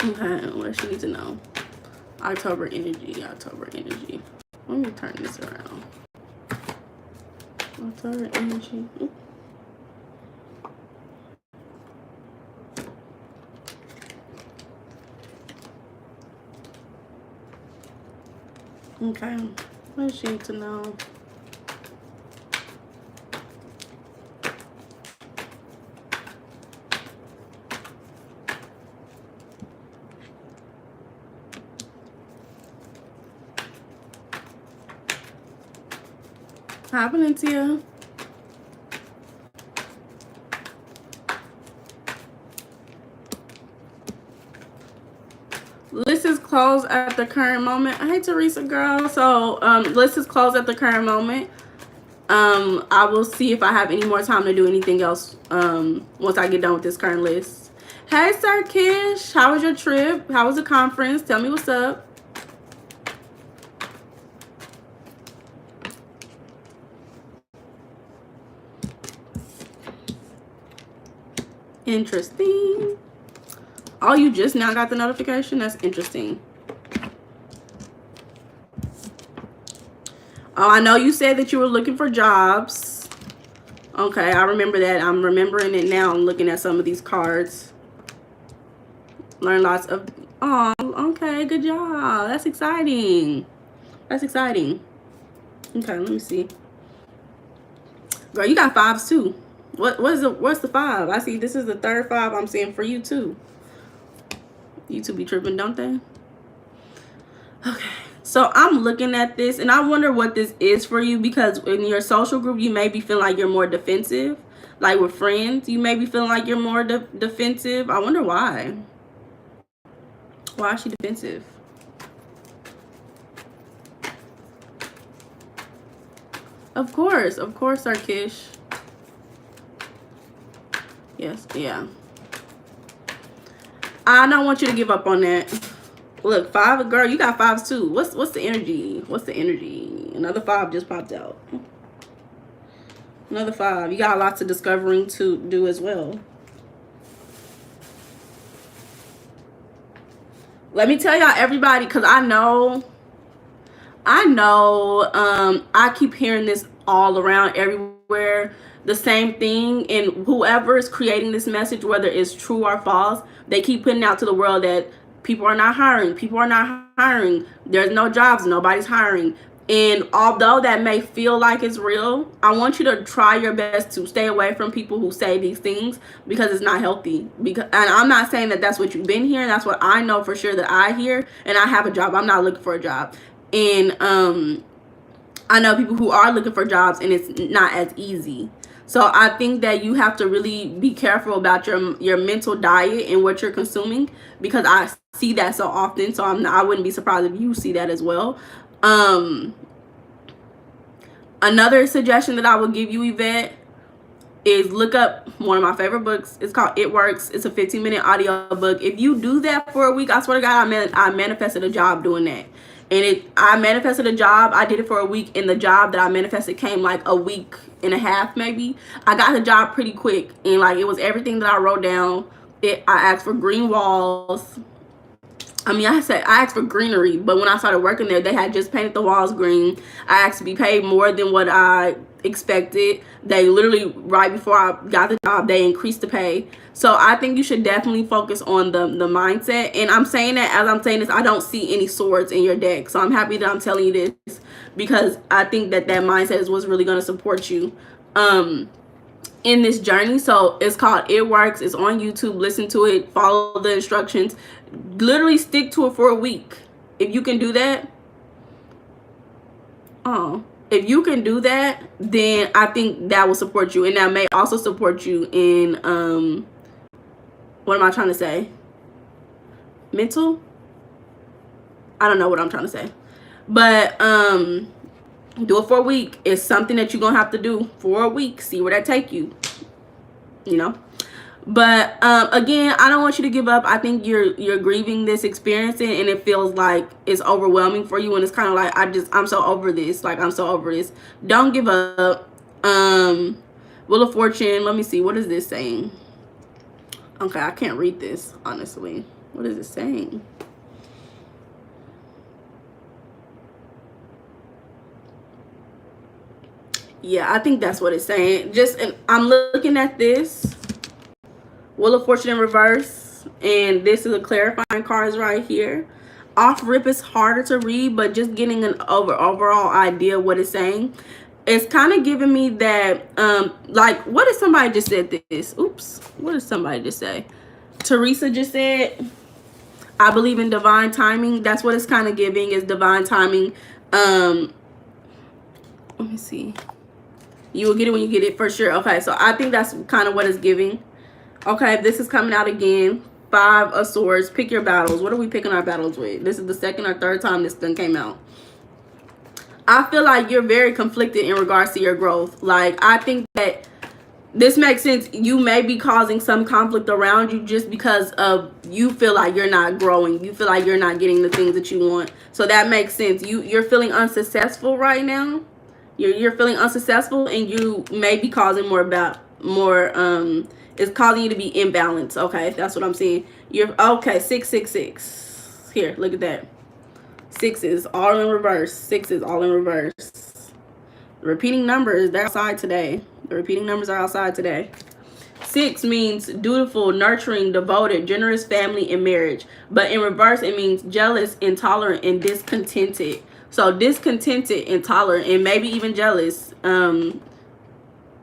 Okay, what she needs to know. October energy, October energy. Let me turn this around. October energy. Ooh. Okay, what does she need to know? Hi, Valencia. List is closed at the current moment. Hey, Teresa, girl. So, list is closed at the current moment. I will see if I have any more time to do anything else once I get done with this current list. Hey, Sir Kish. How was your trip? How was the conference? Tell me what's up. Interesting. Oh, you just now got the notification? That's interesting. Oh, I know you said that you were looking for jobs. Okay, I remember that. I'm remembering it now. I'm looking at some of these cards. Learn lots of... Oh, okay. Good job. That's exciting. That's exciting. Okay, let me see. Girl, you got fives too. What's the five? I see this is the third five I'm seeing for you too. You two be tripping, don't they? Okay. So I'm looking at this and I wonder what this is for you, because in your social group, you may be feeling like you're more defensive. Like with friends, you may be feeling like you're more defensive. I wonder why. Why is she defensive? Of course, Sarkish. Yes, yeah. I don't want you to give up on that. Look, five, girl, you got fives too. What's the energy? What's the energy? Another five just popped out. Another five. You got lots of discovering to do as well. Let me tell y'all, everybody, because I know, I keep hearing this all around everywhere, the same thing. And whoever is creating this message, whether it's true or false, they keep putting out to the world that people are not hiring. People are not hiring. There's no jobs. Nobody's hiring. And although that may feel like it's real, I want you to try your best to stay away from people who say these things, because it's not healthy. And I'm not saying that that's what you've been hearing. That's what I know for sure that I hear. And I have a job. I'm not looking for a job. And I know people who are looking for jobs and it's not as easy. So I think that you have to really be careful about your mental diet and what you're consuming, because I see that so often. So I wouldn't be surprised if you see that as well. Another suggestion that I would give you, Yvette, is look up one of my favorite books. It's called It Works. It's a 15-minute audio book. If you do that for a week, I swear to God, I manifested a job doing that. And I manifested a job. I did it for a week, and the job that I manifested came like a week and a half maybe. I got the job pretty quick, and like it was everything that I wrote down. I asked for green walls. I mean, I asked for greenery, but when I started working there, they had just painted the walls green. I asked to be paid more than what I expected. They literally, right before I got the job, they increased the pay. So I think you should definitely focus on the mindset. And I'm saying that as I'm saying this, I don't see any swords in your deck. So I'm happy that I'm telling you this, because I think that mindset is what's really going to support you in this journey. So it's called It Works. It's on YouTube. Listen to it. Follow the instructions. Literally stick to it for a week. If you can do that, if you can do that, then I think that will support you. And that may also support you in what am I trying to say? Mental? I don't know what I'm trying to say. But do it for a week. It's something that you're gonna have to do for a week. See where that take you. You know? But again, I don't want you to give up. I think you're grieving this experience, and it feels like it's overwhelming for you, and it's kind of like I'm so over this. Like, I'm so over this. Don't give up. Wheel of Fortune. Let me see. What is this saying? Okay, I can't read this honestly. What is it saying? Yeah, I think that's what it's saying. Just, and I'm looking at this Wheel of Fortune in reverse, and this is a clarifying cards right here. Off rip is harder to read, but just getting an overall idea of what it's saying. It's kind of giving me that, like, what if somebody just said this? Oops, what did somebody just say? Teresa just said, I believe in divine timing. That's what it's kind of giving, is divine timing. Let me see. You will get it when you get it, for sure. Okay, so I think that's kind of what it's giving. Okay, this is coming out again. 5 of Swords. Pick your battles. What are we picking our battles with? This is the second or third time this thing came out. I feel like you're very conflicted in regards to your growth. Like, I think that this makes sense. You may be causing some conflict around you just because of you feel like you're not growing. You feel like you're not getting the things that you want. So that makes sense. You're feeling unsuccessful right now. You're feeling unsuccessful, and you may be causing it's causing you to be imbalanced. Okay, that's what I'm seeing. You're okay. 666. Here, look at that. 6s all in reverse. 6s all in reverse. The repeating numbers, they're outside today. The repeating numbers are outside today. 6 means dutiful, nurturing, devoted, generous, family, and marriage. But in reverse, it means jealous, intolerant, and discontented. So discontented, intolerant, and maybe even jealous,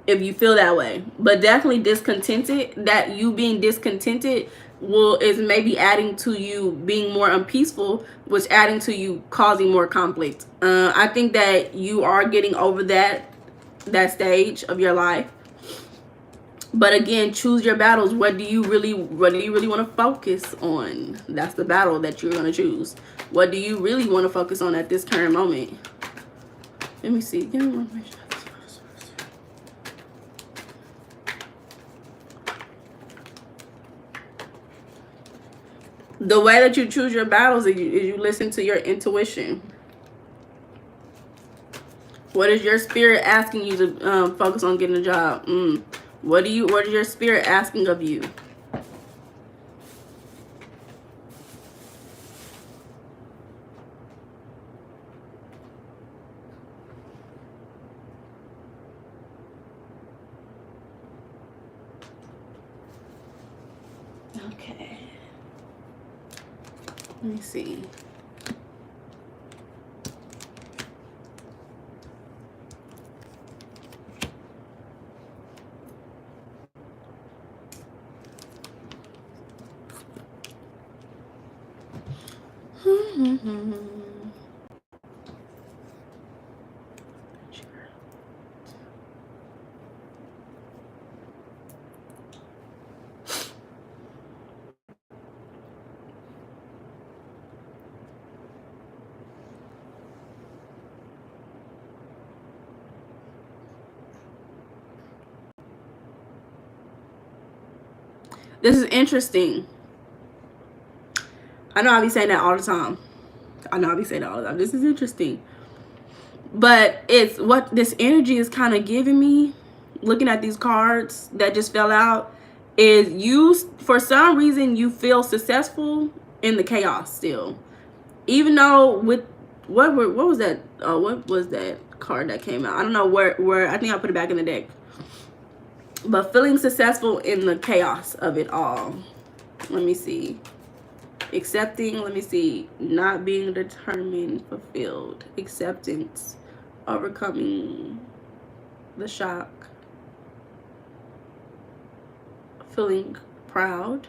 if you feel that way. But definitely discontented. That you being discontented is maybe adding to you being more unpeaceful, which adding to you causing more conflict. I think that you are getting over that stage of your life. But again, choose your battles. What do you really want to focus on? That's the battle that you're going to choose. What do you really want to focus on at this current moment? Let me see. Give me more information. The way that you choose your battles is you listen to your intuition. What is your spirit asking you to focus on getting a job? What is your spirit asking of you? Okay. Let me see. This is interesting. I know I be saying that all the time. This is interesting. But it's what this energy is kind of giving me, looking at these cards that just fell out, is you, for some reason, you feel successful in the chaos still. Even though with, what was that? What was that card that came out? I don't know where I think I put it back in the deck. But feeling successful in the chaos of it all. Let me see. Accepting, let me see. Not being determined, fulfilled. Acceptance. Overcoming the shock. Feeling proud.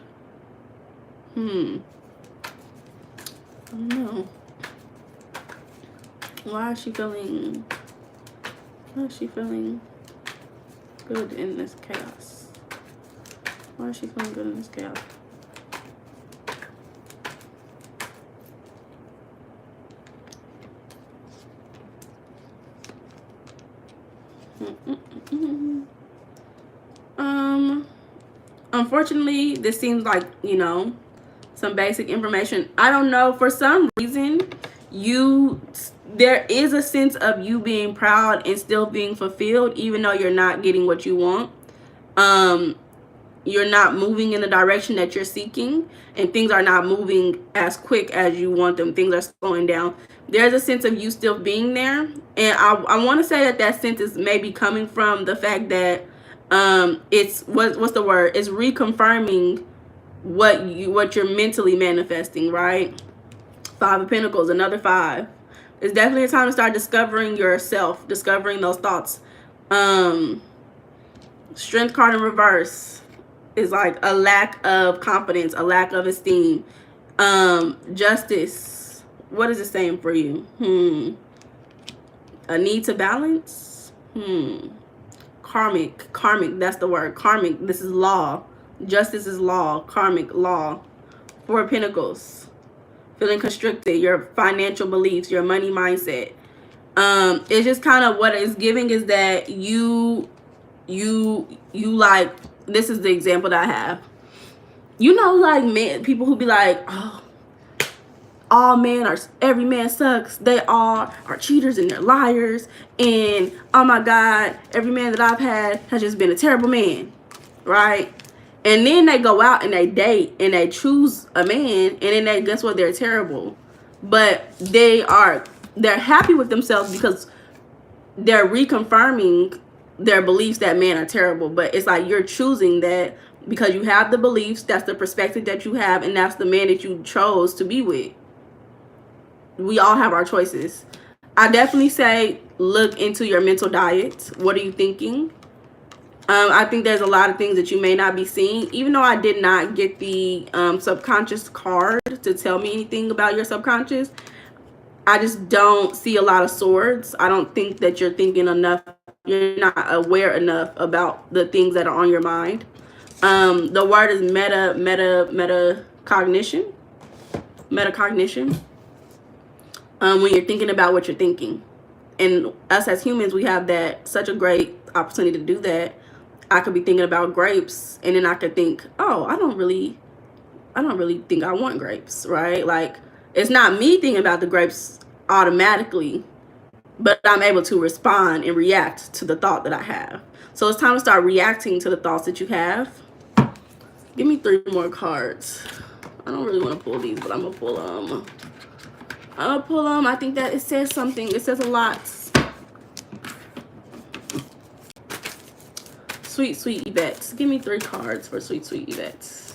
I don't know. Why is she feeling good in this chaos? Why is she feeling good in this chaos? unfortunately, this seems like, you know, some basic information. I don't know, for some reason, there is a sense of you being proud and still being fulfilled, even though you're not getting what you want. You're not moving in the direction that you're seeking, and things are not moving as quick as you want them. Things are slowing down. There's a sense of you still being there, and I want to say that sense is maybe coming from the fact that it's what's the word? It's reconfirming what you're mentally manifesting, right? 5 of Pentacles, another 5. It's definitely a time to start discovering yourself, discovering those thoughts. Strength card in reverse is like a lack of confidence, a lack of esteem. Justice, what is it saying for you? A need to balance. Karmic, that's the word. Karmic, this is law. Justice is law. Karmic, law. 4 of Pentacles, feeling constricted, your financial beliefs, your money mindset. It's just kind of what it's giving is that you like, this is the example that I have. You know, like, men, people who be like, oh, every man sucks. They all are cheaters and they're liars. And oh my God, every man that I've had has just been a terrible man, right? And then they go out and they date and they choose a man, and then they, guess what? They're terrible. But they're happy with themselves because they're reconfirming their beliefs that men are terrible. But it's like you're choosing that because you have the beliefs, that's the perspective that you have, and that's the man that you chose to be with. We all have our choices. I definitely say look into your mental diet. What are you thinking? I think there's a lot of things that you may not be seeing. Even though I did not get the subconscious card to tell me anything about your subconscious, I just don't see a lot of swords. I don't think that you're thinking enough. You're not aware enough about the things that are on your mind. The word is metacognition. Metacognition. When you're thinking about what you're thinking. And us as humans, we have that such a great opportunity to do that. I could be thinking about grapes, and then I could think, oh, I don't really think I want grapes, right? Like, it's not me thinking about the grapes automatically, but I'm able to respond and react to the thought that I have. So it's time to start reacting to the thoughts that you have. Give me 3 more cards. I don't really want to pull these, but I'm gonna pull them. I think that it says something. It says a lot. Sweet Yvette. Give me 3 cards for Sweet Yvette.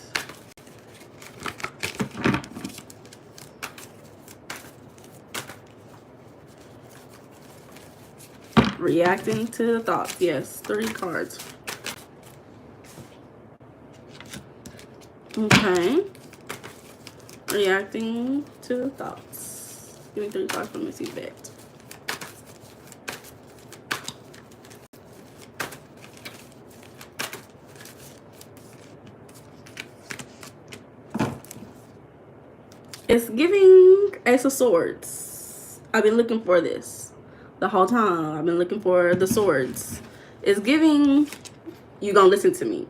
Reacting to the thoughts. Yes, 3 cards. Okay. Reacting to the thoughts. Give me 3 cards for Miss Yvette. It's giving Ace of Swords. I've been looking for this the whole time. I've been looking for the swords. It's giving you're gonna listen to me.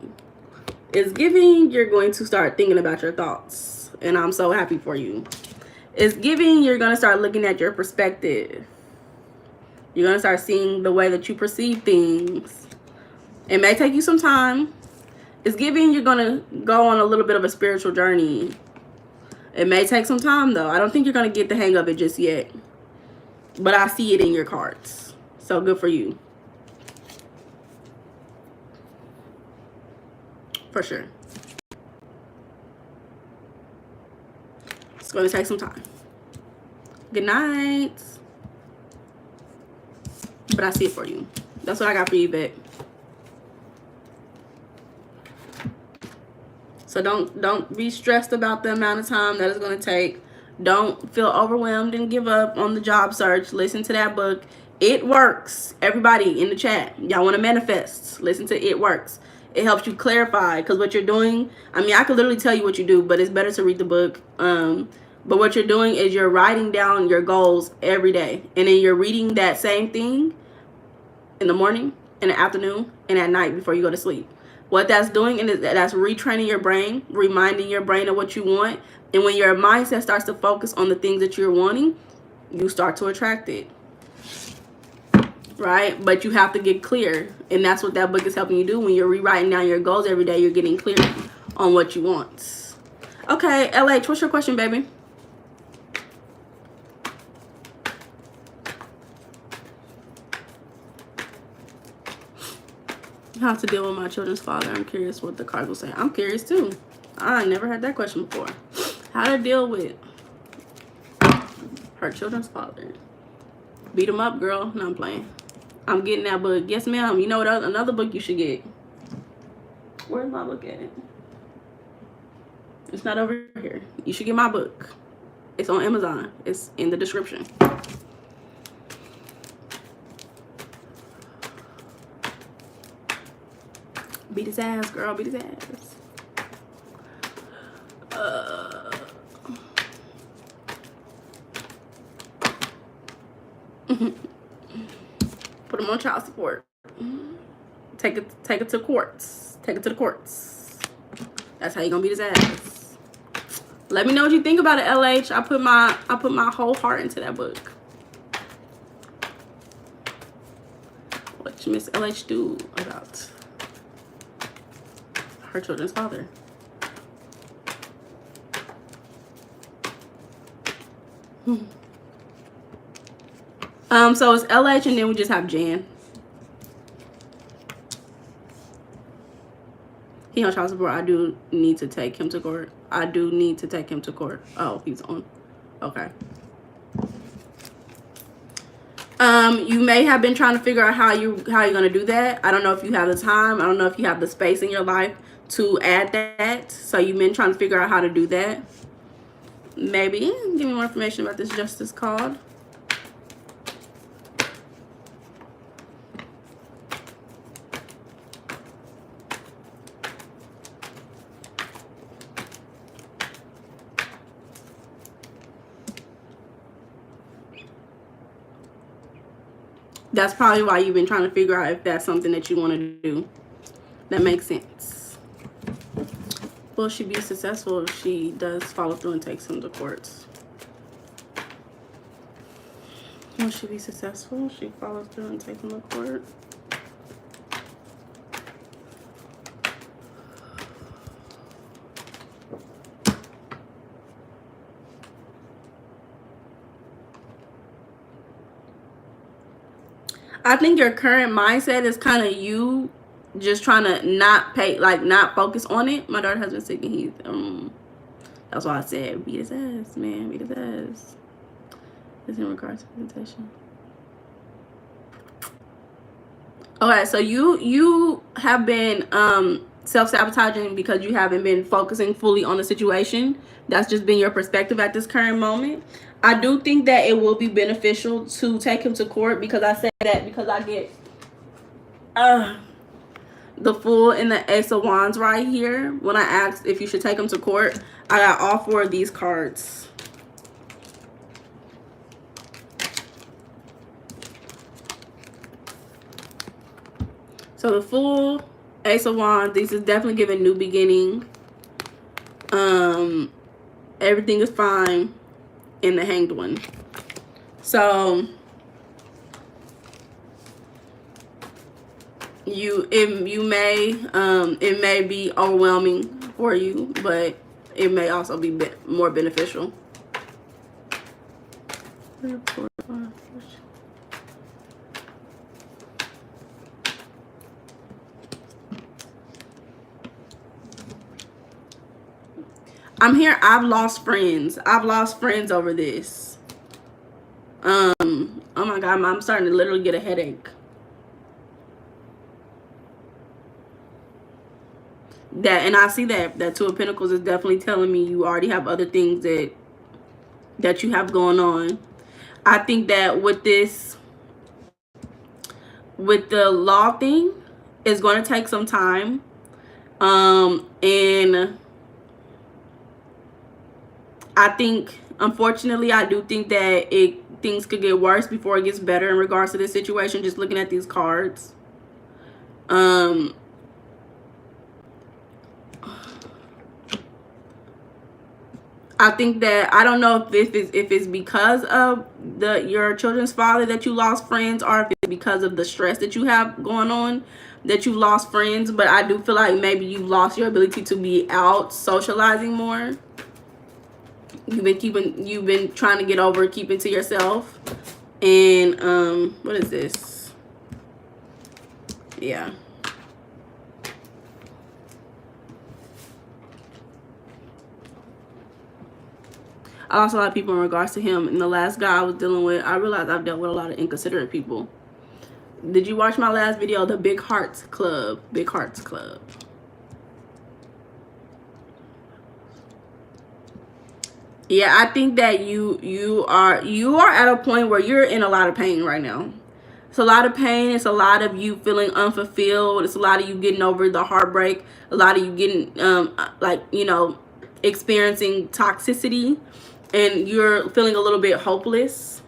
It's giving you're going to start thinking about your thoughts, and I'm so happy for you. It's giving you're gonna start looking at your perspective. You're gonna start seeing the way that you perceive things. It may take you some time. It's giving you're gonna go on a little bit of a spiritual journey. It may take some time, though. I don't think you're going to get the hang of it just yet. But I see it in your cards. So good for you. For sure. It's going to take some time. Good night. But I see it for you. That's what I got for you, Yvette. So don't be stressed about the amount of time that it's going to take. Don't feel overwhelmed and give up on the job search. Listen to that book. It works. Everybody in the chat, y'all want to manifest. Listen to It Works. It helps you clarify, because what you're doing, I mean, I could literally tell you what you do, but it's better to read the book. But what you're doing is you're writing down your goals every day. And then you're reading that same thing in the morning, in the afternoon, and at night before you go to sleep. What that's doing is that's retraining your brain, reminding your brain of what you want. And when your mindset starts to focus on the things that you're wanting, you start to attract it. Right? But you have to get clear. And that's what that book is helping you do. When you're rewriting down your goals every day, you're getting clear on what you want. Okay, LH, what's your question, baby? How to deal with my children's father. I'm curious what the card will say. I'm curious too. I never had that question before. How to deal with her children's father. Beat him up, girl. No, I'm playing. I'm getting that book. Yes, ma'am. You know what? Another book you should get. Where's my book at? It's not over here. You should get my book. It's on Amazon. It's in the description. Beat his ass, girl. Beat his ass. Put him on child support. Take it to courts. Take it to the courts. That's how you gonna beat his ass. Let me know what you think about it, LH. I put my whole heart into that book. What Miss LH do about her children's father? So it's LH and then we just have Jan. He on child support. I do need to take him to court. I do need to take him to court. Oh, he's on. Okay. You may have been trying to figure out how you're gonna do that. I don't know if you have the time. I don't know if you have the space in your life to add that. So you've been trying to figure out how to do that. Maybe give me more information about this justice card. That's probably why you've been trying to figure out if that's something that you want to do. That makes sense. Will she be successful if she does follow through and takes him to courts? Will she be successful if she follows through and takes him to court? I think your current mindset is kind of you just trying to not focus on it. My daughter has been sick and he's that's why I said beat his ass, man. Beat his ass. It's in regards to presentation. Okay, so you have been self-sabotaging because you haven't been focusing fully on the situation. That's just been your perspective at this current moment. I do think that it will be beneficial to take him to court, because I say that because I get the Fool and the Ace of Wands right here. When I asked if you should take him to court, I got all four of these cards. So the Fool, Ace of Wands, this is definitely giving new beginning. Everything is fine. In the Hanged One. So it may be overwhelming for you, but it may also be more beneficial. I'm here. I've lost friends. I've lost friends over this. Oh my God, I'm starting to literally get a headache. And I see that Two of Pentacles is definitely telling me you already have other things that you have going on. I think that with the law thing, it's going to take some time. And I think, unfortunately, I do think that things could get worse before it gets better in regards to this situation, just looking at these cards. I think that, I don't know if it's because of your children's father that you lost friends, or if it's because of the stress that you have going on that you lost friends. But I do feel like maybe you lost your ability to be out socializing more. You've been trying to get over keeping to yourself. And what is this? Yeah. I lost a lot of people in regards to him. And the last guy I was dealing with, I realized I've dealt with a lot of inconsiderate people. Did you watch my last video, the Big Hearts Club? Big Hearts Club. Yeah, I think that you are at a point where you're in a lot of pain right now. It's a lot of pain. It's a lot of you feeling unfulfilled. It's a lot of you getting over the heartbreak. A lot of you getting like, you know, experiencing toxicity, and you're feeling a little bit hopeless,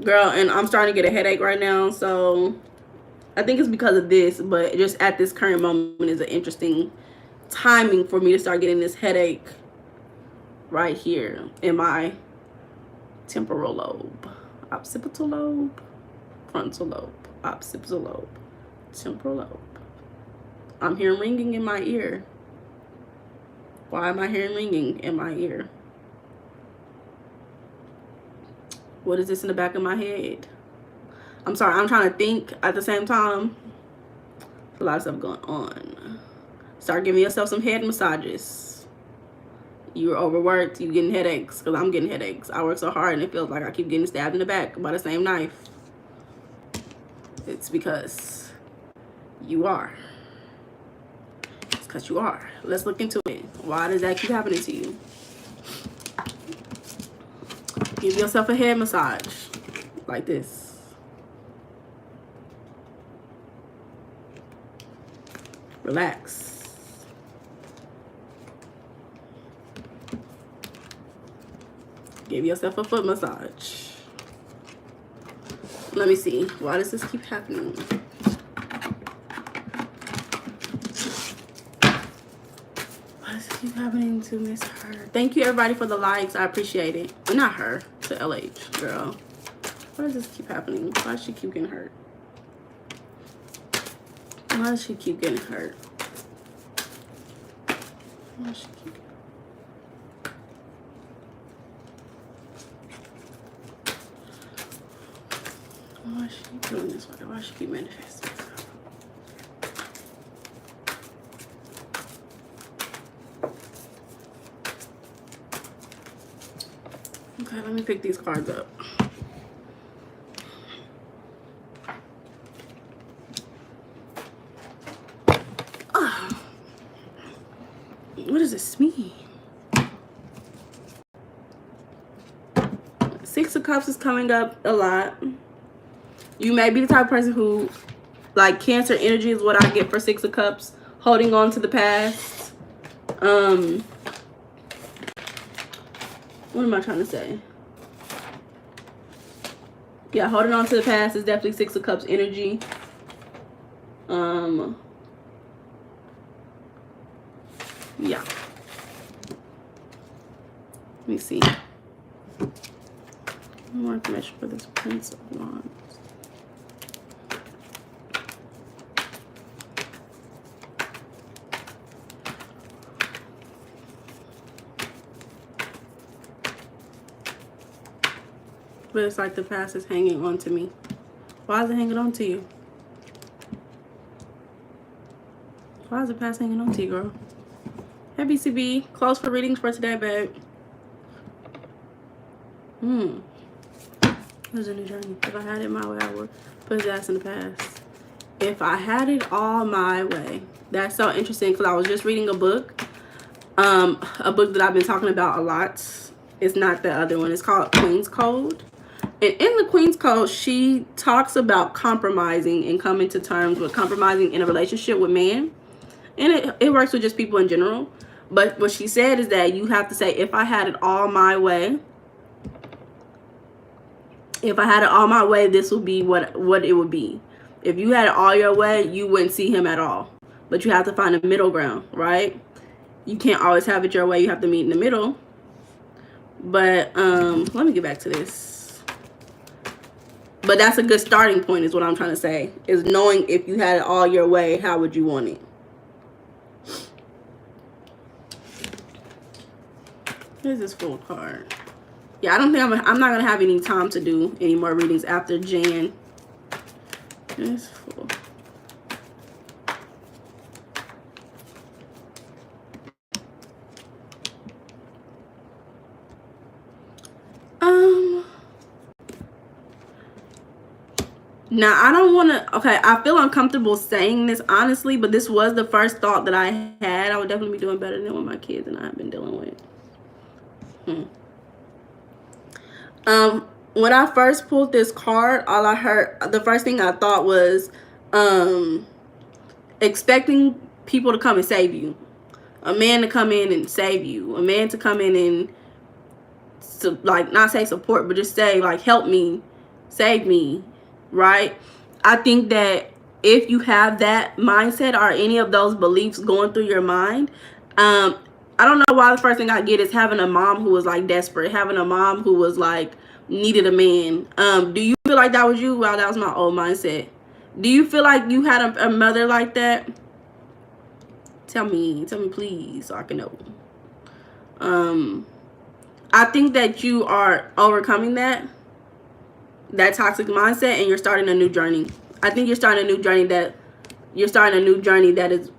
girl. And I'm starting to get a headache right now, so I think it's because of this. But just at this current moment is an interesting timing for me to start getting this headache right here in my temporal lobe, occipital lobe, frontal lobe, occipital lobe, temporal lobe. I'm hearing ringing in my ear. Why am I hearing ringing in my ear? What is this in the back of my head? I'm sorry, I'm trying to think at the same time. A lot of stuff going on. Start giving yourself some head massages. You're overworked, you getting headaches, because I'm getting headaches. I work so hard and it feels like I keep getting stabbed in the back by the same knife. It's because you are. It's because you are. Let's look into it. Why does that keep happening to you? Give yourself a head massage like this. Relax. Give yourself a foot massage. Let me see. Why does this keep happening? Why does it keep happening to Miss Her? Thank you, everybody, for the likes. I appreciate it. But not her. To LH, girl. Why does this keep happening? Why does she keep getting hurt? Why does she keep getting hurt? Why does she keep getting hurt? Why is she doing this? Why does she keep manifesting? Okay, let me pick these cards up. What does this mean? Six of Cups is coming up a lot. You may be the type of person who, like, Cancer energy is what I get for Six of Cups. Holding on to the past. What am I trying to say? Yeah, holding on to the past is definitely Six of Cups energy. Yeah. Let me see. More information for this Prince of Wands. But it's like the past is hanging on to me. Why is it hanging on to you? Why is the past hanging on to you, girl? Hey, BCB. Close for readings for today, babe. There's a new journey. If I had it my way, I would put his ass in the past. If I had it all my way. That's so interesting, because I was just reading a book. A book that I've been talking about a lot. It's not the other one. It's called Queen's Code. And in the Queen's Code, she talks about compromising and coming to terms with compromising in a relationship with man. And it works with just people in general. But what she said is that you have to say, if I had it all my way, if I had it all my way, this would be what it would be. If you had it all your way, you wouldn't see him at all. But you have to find a middle ground, right? You can't always have it your way. You have to meet in the middle. But let me get back to this. But that's a good starting point is what I'm trying to say, is knowing if you had it all your way, how would you want it? Here's this full card. Yeah, I don't think I'm not gonna have any time to do any more readings after Jan. It's full. Now, I don't want to, okay, I feel uncomfortable saying this honestly, but this was the first thought that I had. I would definitely be doing better than what my kids and I have been dealing with. When I first pulled this card, all I heard, the first thing I thought was expecting people to come and save you. A man to come in and save you. A man to come in and, like, not say support, but just say, like, help me, save me, right? I think that if you have that mindset or any of those beliefs going through your mind, I don't know why the first thing I get is having a mom who was, like, desperate, having a mom who was, like, needed a man. Do you feel like that was you? Well, that was my old mindset. Do you feel like you had a mother like that? Tell me please, so I can know. I think that you are overcoming that toxic mindset, and you're starting a new journey. I think you're starting a new journey that is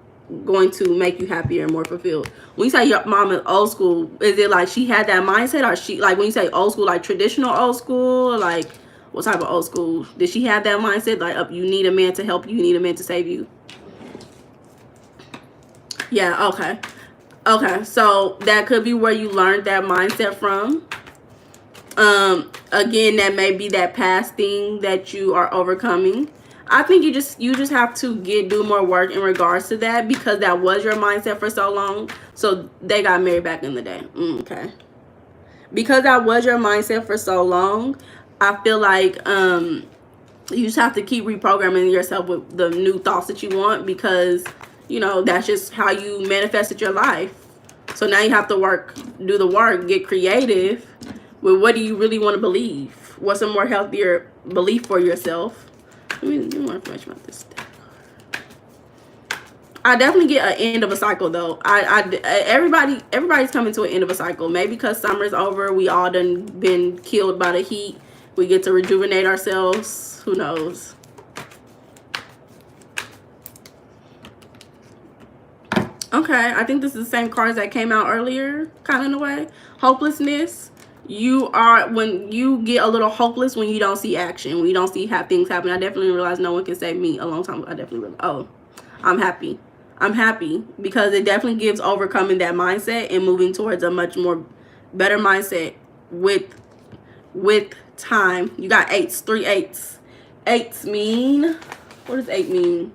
going to make you happier and more fulfilled. When you say your mom is old school, is it like she had that mindset, or she, like, when you say old school, like traditional old school, or like what type of old school? Did she have that mindset, like, you need a man to help you, you need a man to save you? Yeah, okay. Okay, so that could be where you learned that mindset from. Again, that may be that past thing that you are overcoming. I think you just have to do more work in regards to that, because that was your mindset for so long. So they got married back in the day. Okay. Because that was your mindset for so long, I feel like you just have to keep reprogramming yourself with the new thoughts that you want, because, you know, that's just how you manifested your life. So now you have to do the work, get creative with what do you really want to believe? What's a more healthier belief for yourself? Let me do more information about this. I definitely get an end of a cycle, though. Everybody's coming to an end of a cycle. Maybe because summer's over, we all done been killed by the heat. We get to rejuvenate ourselves. Who knows? Okay, I think this is the same cards that came out earlier, kind of in a way. Hopelessness. When you get a little hopeless when you don't see action, when you don't see things happen. I definitely realized no one can save me a long time ago. I definitely realized, oh, I'm happy. I'm happy because it definitely gives overcoming that mindset and moving towards a much more better mindset with time. You got 3 8s. 8s mean, what does 8 mean?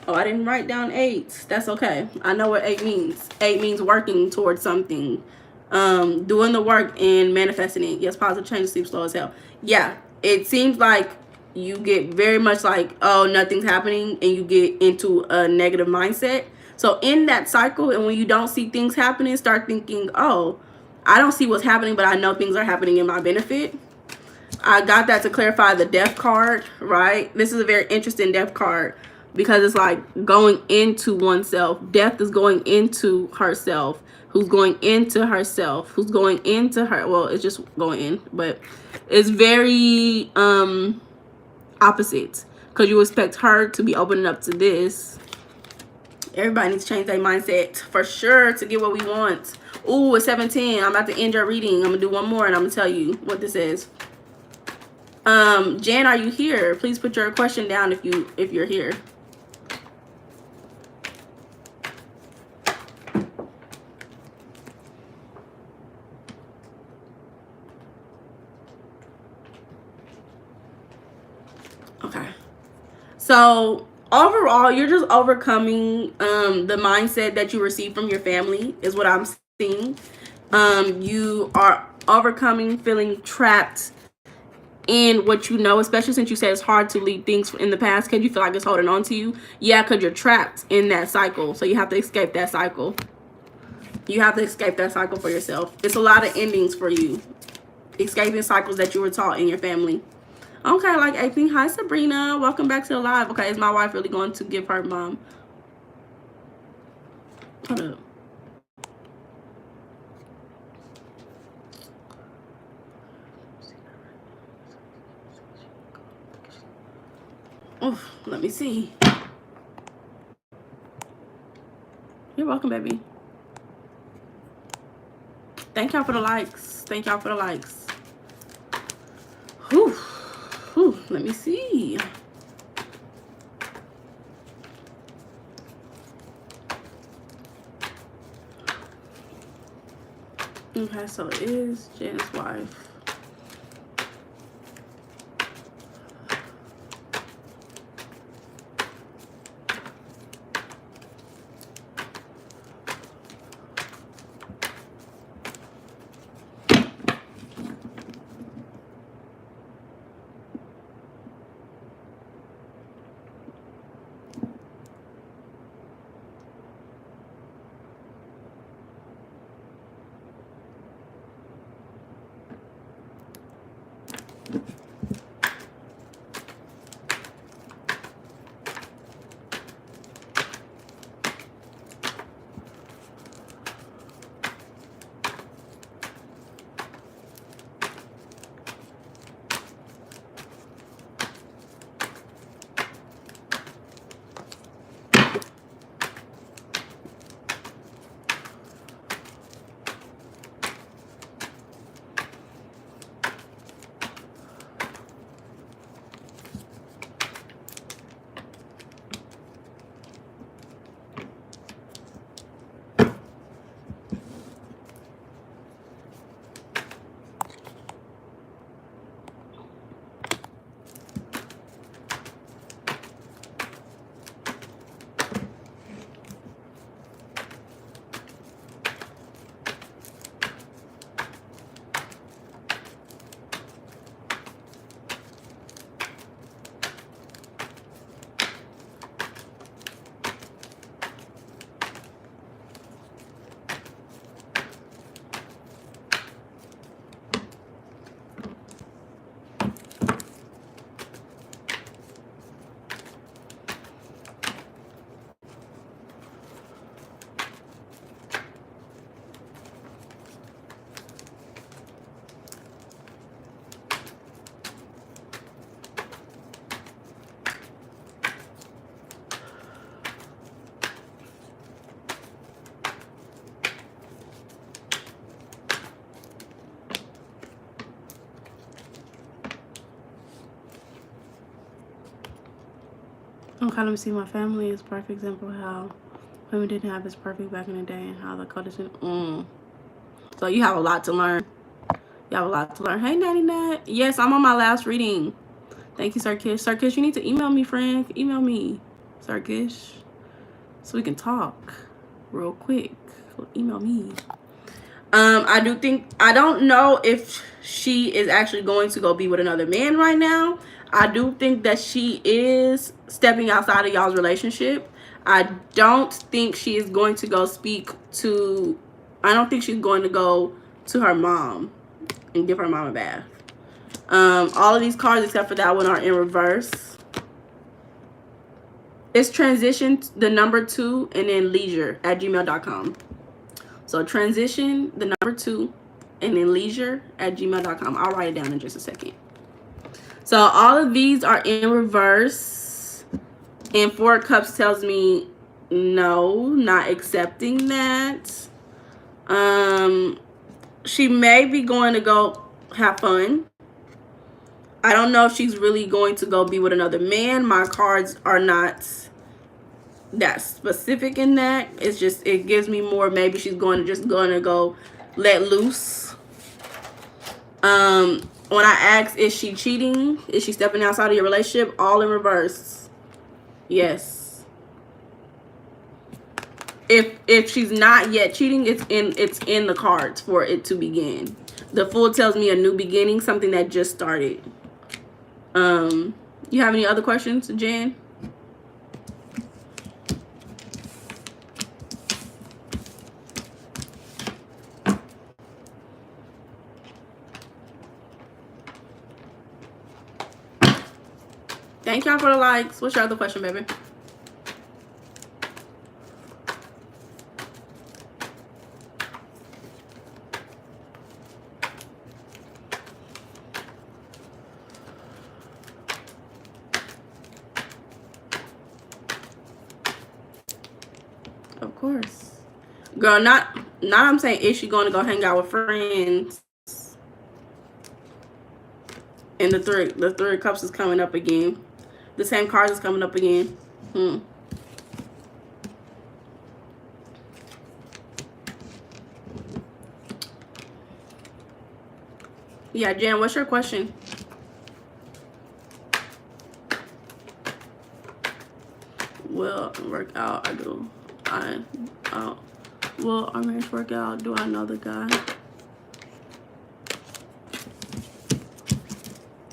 Oh, I didn't write down 8. That's okay. I know what 8 means. 8 means working towards something. Doing the work and manifesting it. Yes, positive change, sleep slow as hell. Yeah, it seems like you get very much like, oh, nothing's happening, and you get into a negative mindset. So in that cycle, and when you don't see things happening, start thinking, oh, I don't see what's happening, but I know things are happening in my benefit. I got that to clarify the death card, right? This is a very interesting death card, because it's like going into oneself. Death is going into herself. Who's going into herself? Who's going into her? Well, it's just going in, but it's very opposite, because you expect her to be opening up to this. Everybody needs to change their mindset for sure to get what we want. Ooh, it's 7:10. I'm about to end your reading. I'm gonna do one more, and I'm gonna tell you what this is. Jan, are you here? Please put your question down if you're here. Okay. So overall, you're just overcoming the mindset that you receive from your family is what I'm seeing. You are overcoming feeling trapped in what you know, especially since you said it's hard to leave things in the past because you feel like it's holding on to you. Yeah, because you're trapped in that cycle. So you have to escape that cycle. You have to escape that cycle for yourself. It's a lot of endings for you. Escaping cycles that you were taught in your family. Okay, like AP. Hi, Sabrina. Welcome back to the live. Okay, is my wife really going to give her mom? Hold up. Oh, let me see. You're welcome, baby. Thank y'all for the likes. Thank y'all for the likes. Whew. Whew. Let me see. Okay, so it is Jen's wife. Okay, let me see. My family is a perfect example of how women didn't have this perfect back in the day and how the culture. So you have a lot to learn. You have a lot to learn. Hey, Natty Nat. Yes, I'm on my last reading. Thank you, Sirkish. Sirkish, you need to email me, friend. Email me, Sirkish, so we can talk real quick. Email me. I do think, I don't know if she is actually going to go be with another man right now. I do think that she is stepping outside of y'all's relationship. I don't think she is going to go speak to, I don't think she's going to go to her mom and give her mom a bath. All of these cards except for that one are in reverse. It's transition, the number 2, and then leisure@gmail.com. So transition, the number 2, and then leisure@gmail.com. I'll write it down in just a second. So all of these are in reverse. And 4 of Cups tells me no, not accepting that. She may be going to go have fun. I don't know if she's really going to go be with another man. My cards are not that specific in that. It's just, it gives me more, maybe she's going to go let loose. When I ask, is she cheating? Is she stepping outside of your relationship? All in reverse. Yes. If she's not yet cheating, it's in the cards for it to begin. The Fool tells me a new beginning, something that just started. You have any other questions, Jan? Thank y'all for the likes. What's your other question, baby? Of course. Girl, not I'm saying, is she going to go hang out with friends? And the three of cups is coming up again. The same cards is coming up again. Yeah, Jan, what's your question? Will work out? I do. Will our marriage work out? Do I know the guy?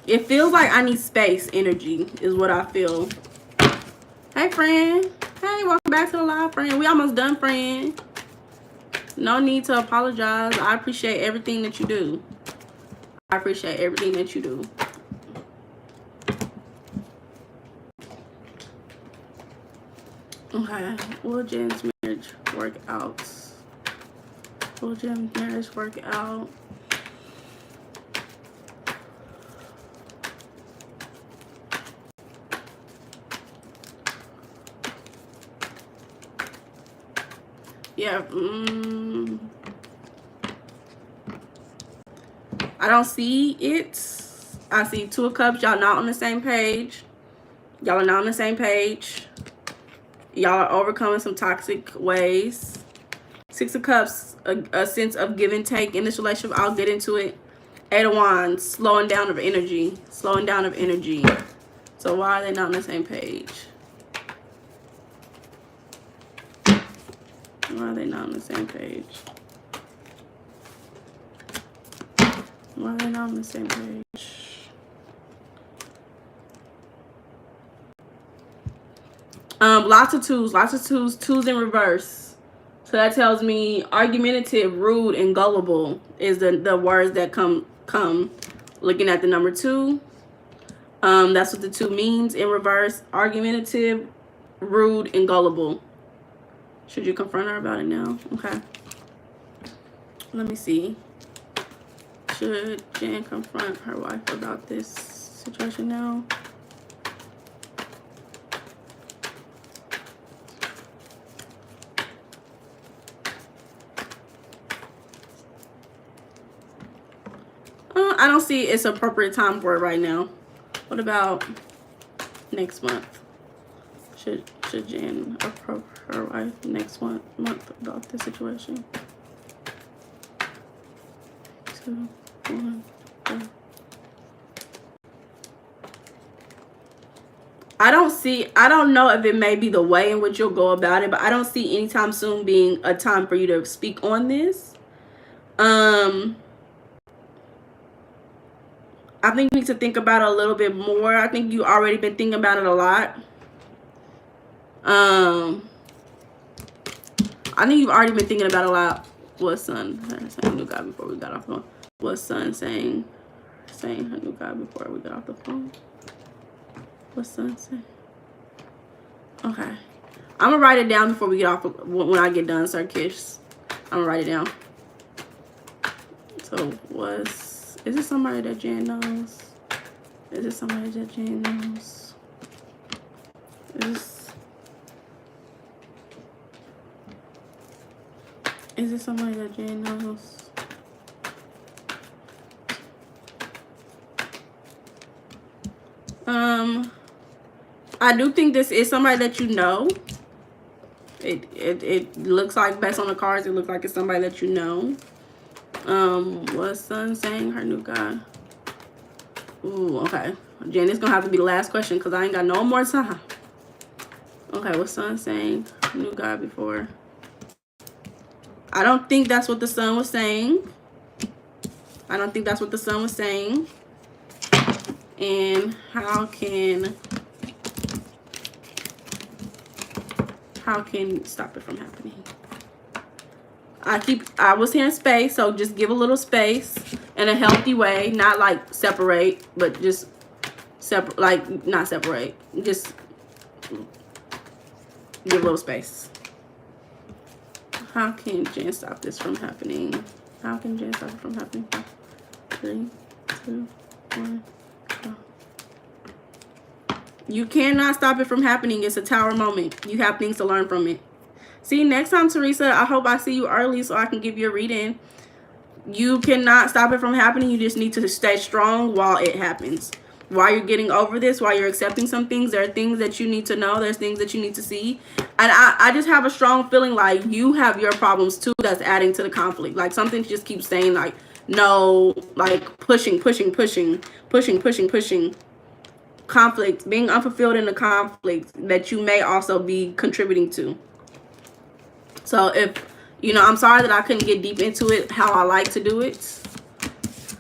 It feels like I need space energy is what I feel. Hey, friend. Hey, welcome back to the live, friend. We almost done, friend. No need to apologize. I appreciate everything that you do. I appreciate everything that you do. Okay. Will Jen's marriage work out? Will Jen's marriage work out? Yeah. I don't see it. I see Two of Cups. Y'all not on the same page. Y'all are not on the same page. Y'all are overcoming some toxic ways. Six of Cups, a sense of give and take in this relationship. I'll get into it. Eight of Wands, slowing down of energy. Slowing down of energy. So why are they not on the same page? Why are they not on the same page? Why are they not on the same page? Lots of twos, twos in reverse. So that tells me argumentative, rude, and gullible is the words that come looking at the number 2. That's what the 2 means in reverse. Argumentative, rude, and gullible. Should you confront her about it now? Okay. Let me see. Should Jan confront her wife about this situation now? I don't see it's appropriate time for it right now. What about next month? Should Jan approach her wife next month about this situation? 2, 1, 4. I don't know if it may be the way in which you'll go about it, but I don't see anytime soon being a time for you to speak on this. I think you need to think about it a little bit more. I think you already been thinking about it a lot. I think you've already been thinking about a lot. What's son saying new guy before we got off the phone? What's son saying her new guy before we got off the phone? What's son saying? Okay. I'm gonna write it down before we get off when I get done, Sir Kish. I'm gonna write it down. So is this somebody that Jan knows? Is this somebody that Jan knows? Is this somebody that Jan knows? I do think this is somebody that you know. It looks like, based on the cards, it looks like it's somebody that you know. What's son saying her new guy? Ooh, okay. Jen, it's gonna have to be the last question because I ain't got no more time. Okay, what's son saying her new guy before? I don't think that's what the son was saying. I don't think that's what the son was saying. And how can stop it from happening? I was hearing space, so just give a little space in a healthy way, not like separate, but just separate, like not separate, just give a little space. How can Jen stop this from happening? How can Jen stop it from happening? 3, 2, 1, go. You cannot stop it from happening. It's a tower moment. You have things to learn from it. See, next time, Teresa, I hope I see you early so I can give you a reading. You cannot stop it from happening. You just need to stay strong while it happens. While you're getting over this, while you're accepting some things, there are things that you need to know. There's things that you need to see. And I just have a strong feeling like you have your problems too that's adding to the conflict. Like something just keeps saying like, no, like pushing. Conflict, being unfulfilled in the conflict that you may also be contributing to. So if, you know, I'm sorry that I couldn't get deep into it how I like to do it.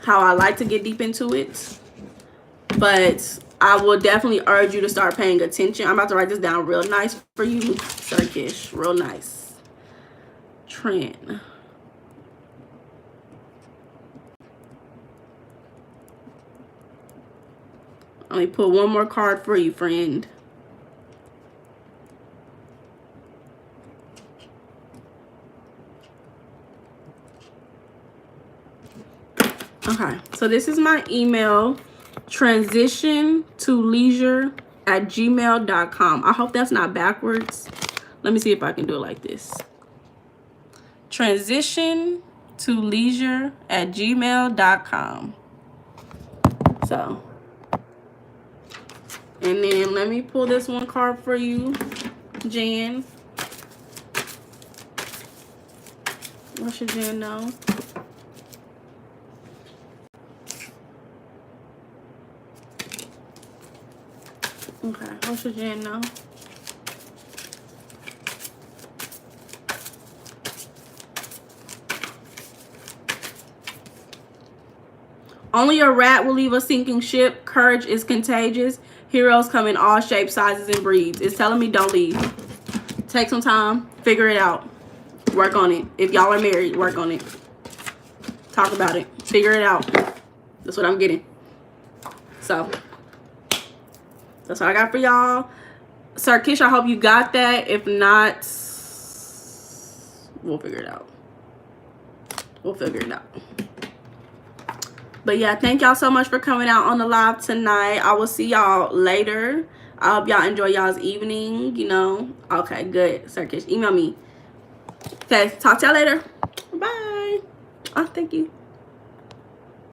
How I like to get deep into it. But I will definitely urge you to start paying attention. I'm about to write this down real nice for you, Turkish. Real nice. Trend. Let me pull one more card for you, friend. Okay, so this is my email, transitiontoleisure@gmail.com. I hope that's not backwards. Let me see if I can do it like this. transitiontoleisure@gmail.com. So, and then let me pull this one card for you, Jan. What should Jan know? Okay, what should Jan know? Only a rat will leave a sinking ship. Courage is contagious. Heroes come in all shapes, sizes, and breeds. It's telling me don't leave. Take some time. Figure it out. Work on it. If y'all are married, work on it. Talk about it. Figure it out. That's what I'm getting. So, that's what I got for y'all. Sir Kish, I hope you got that. If not, we'll figure it out. We'll figure it out. But yeah, thank y'all so much for coming out on the live tonight. I will see y'all later. I hope y'all enjoy y'all's evening, you know. Okay, good. Sir Kish, email me. Okay, talk to y'all later. Bye. Oh, thank you.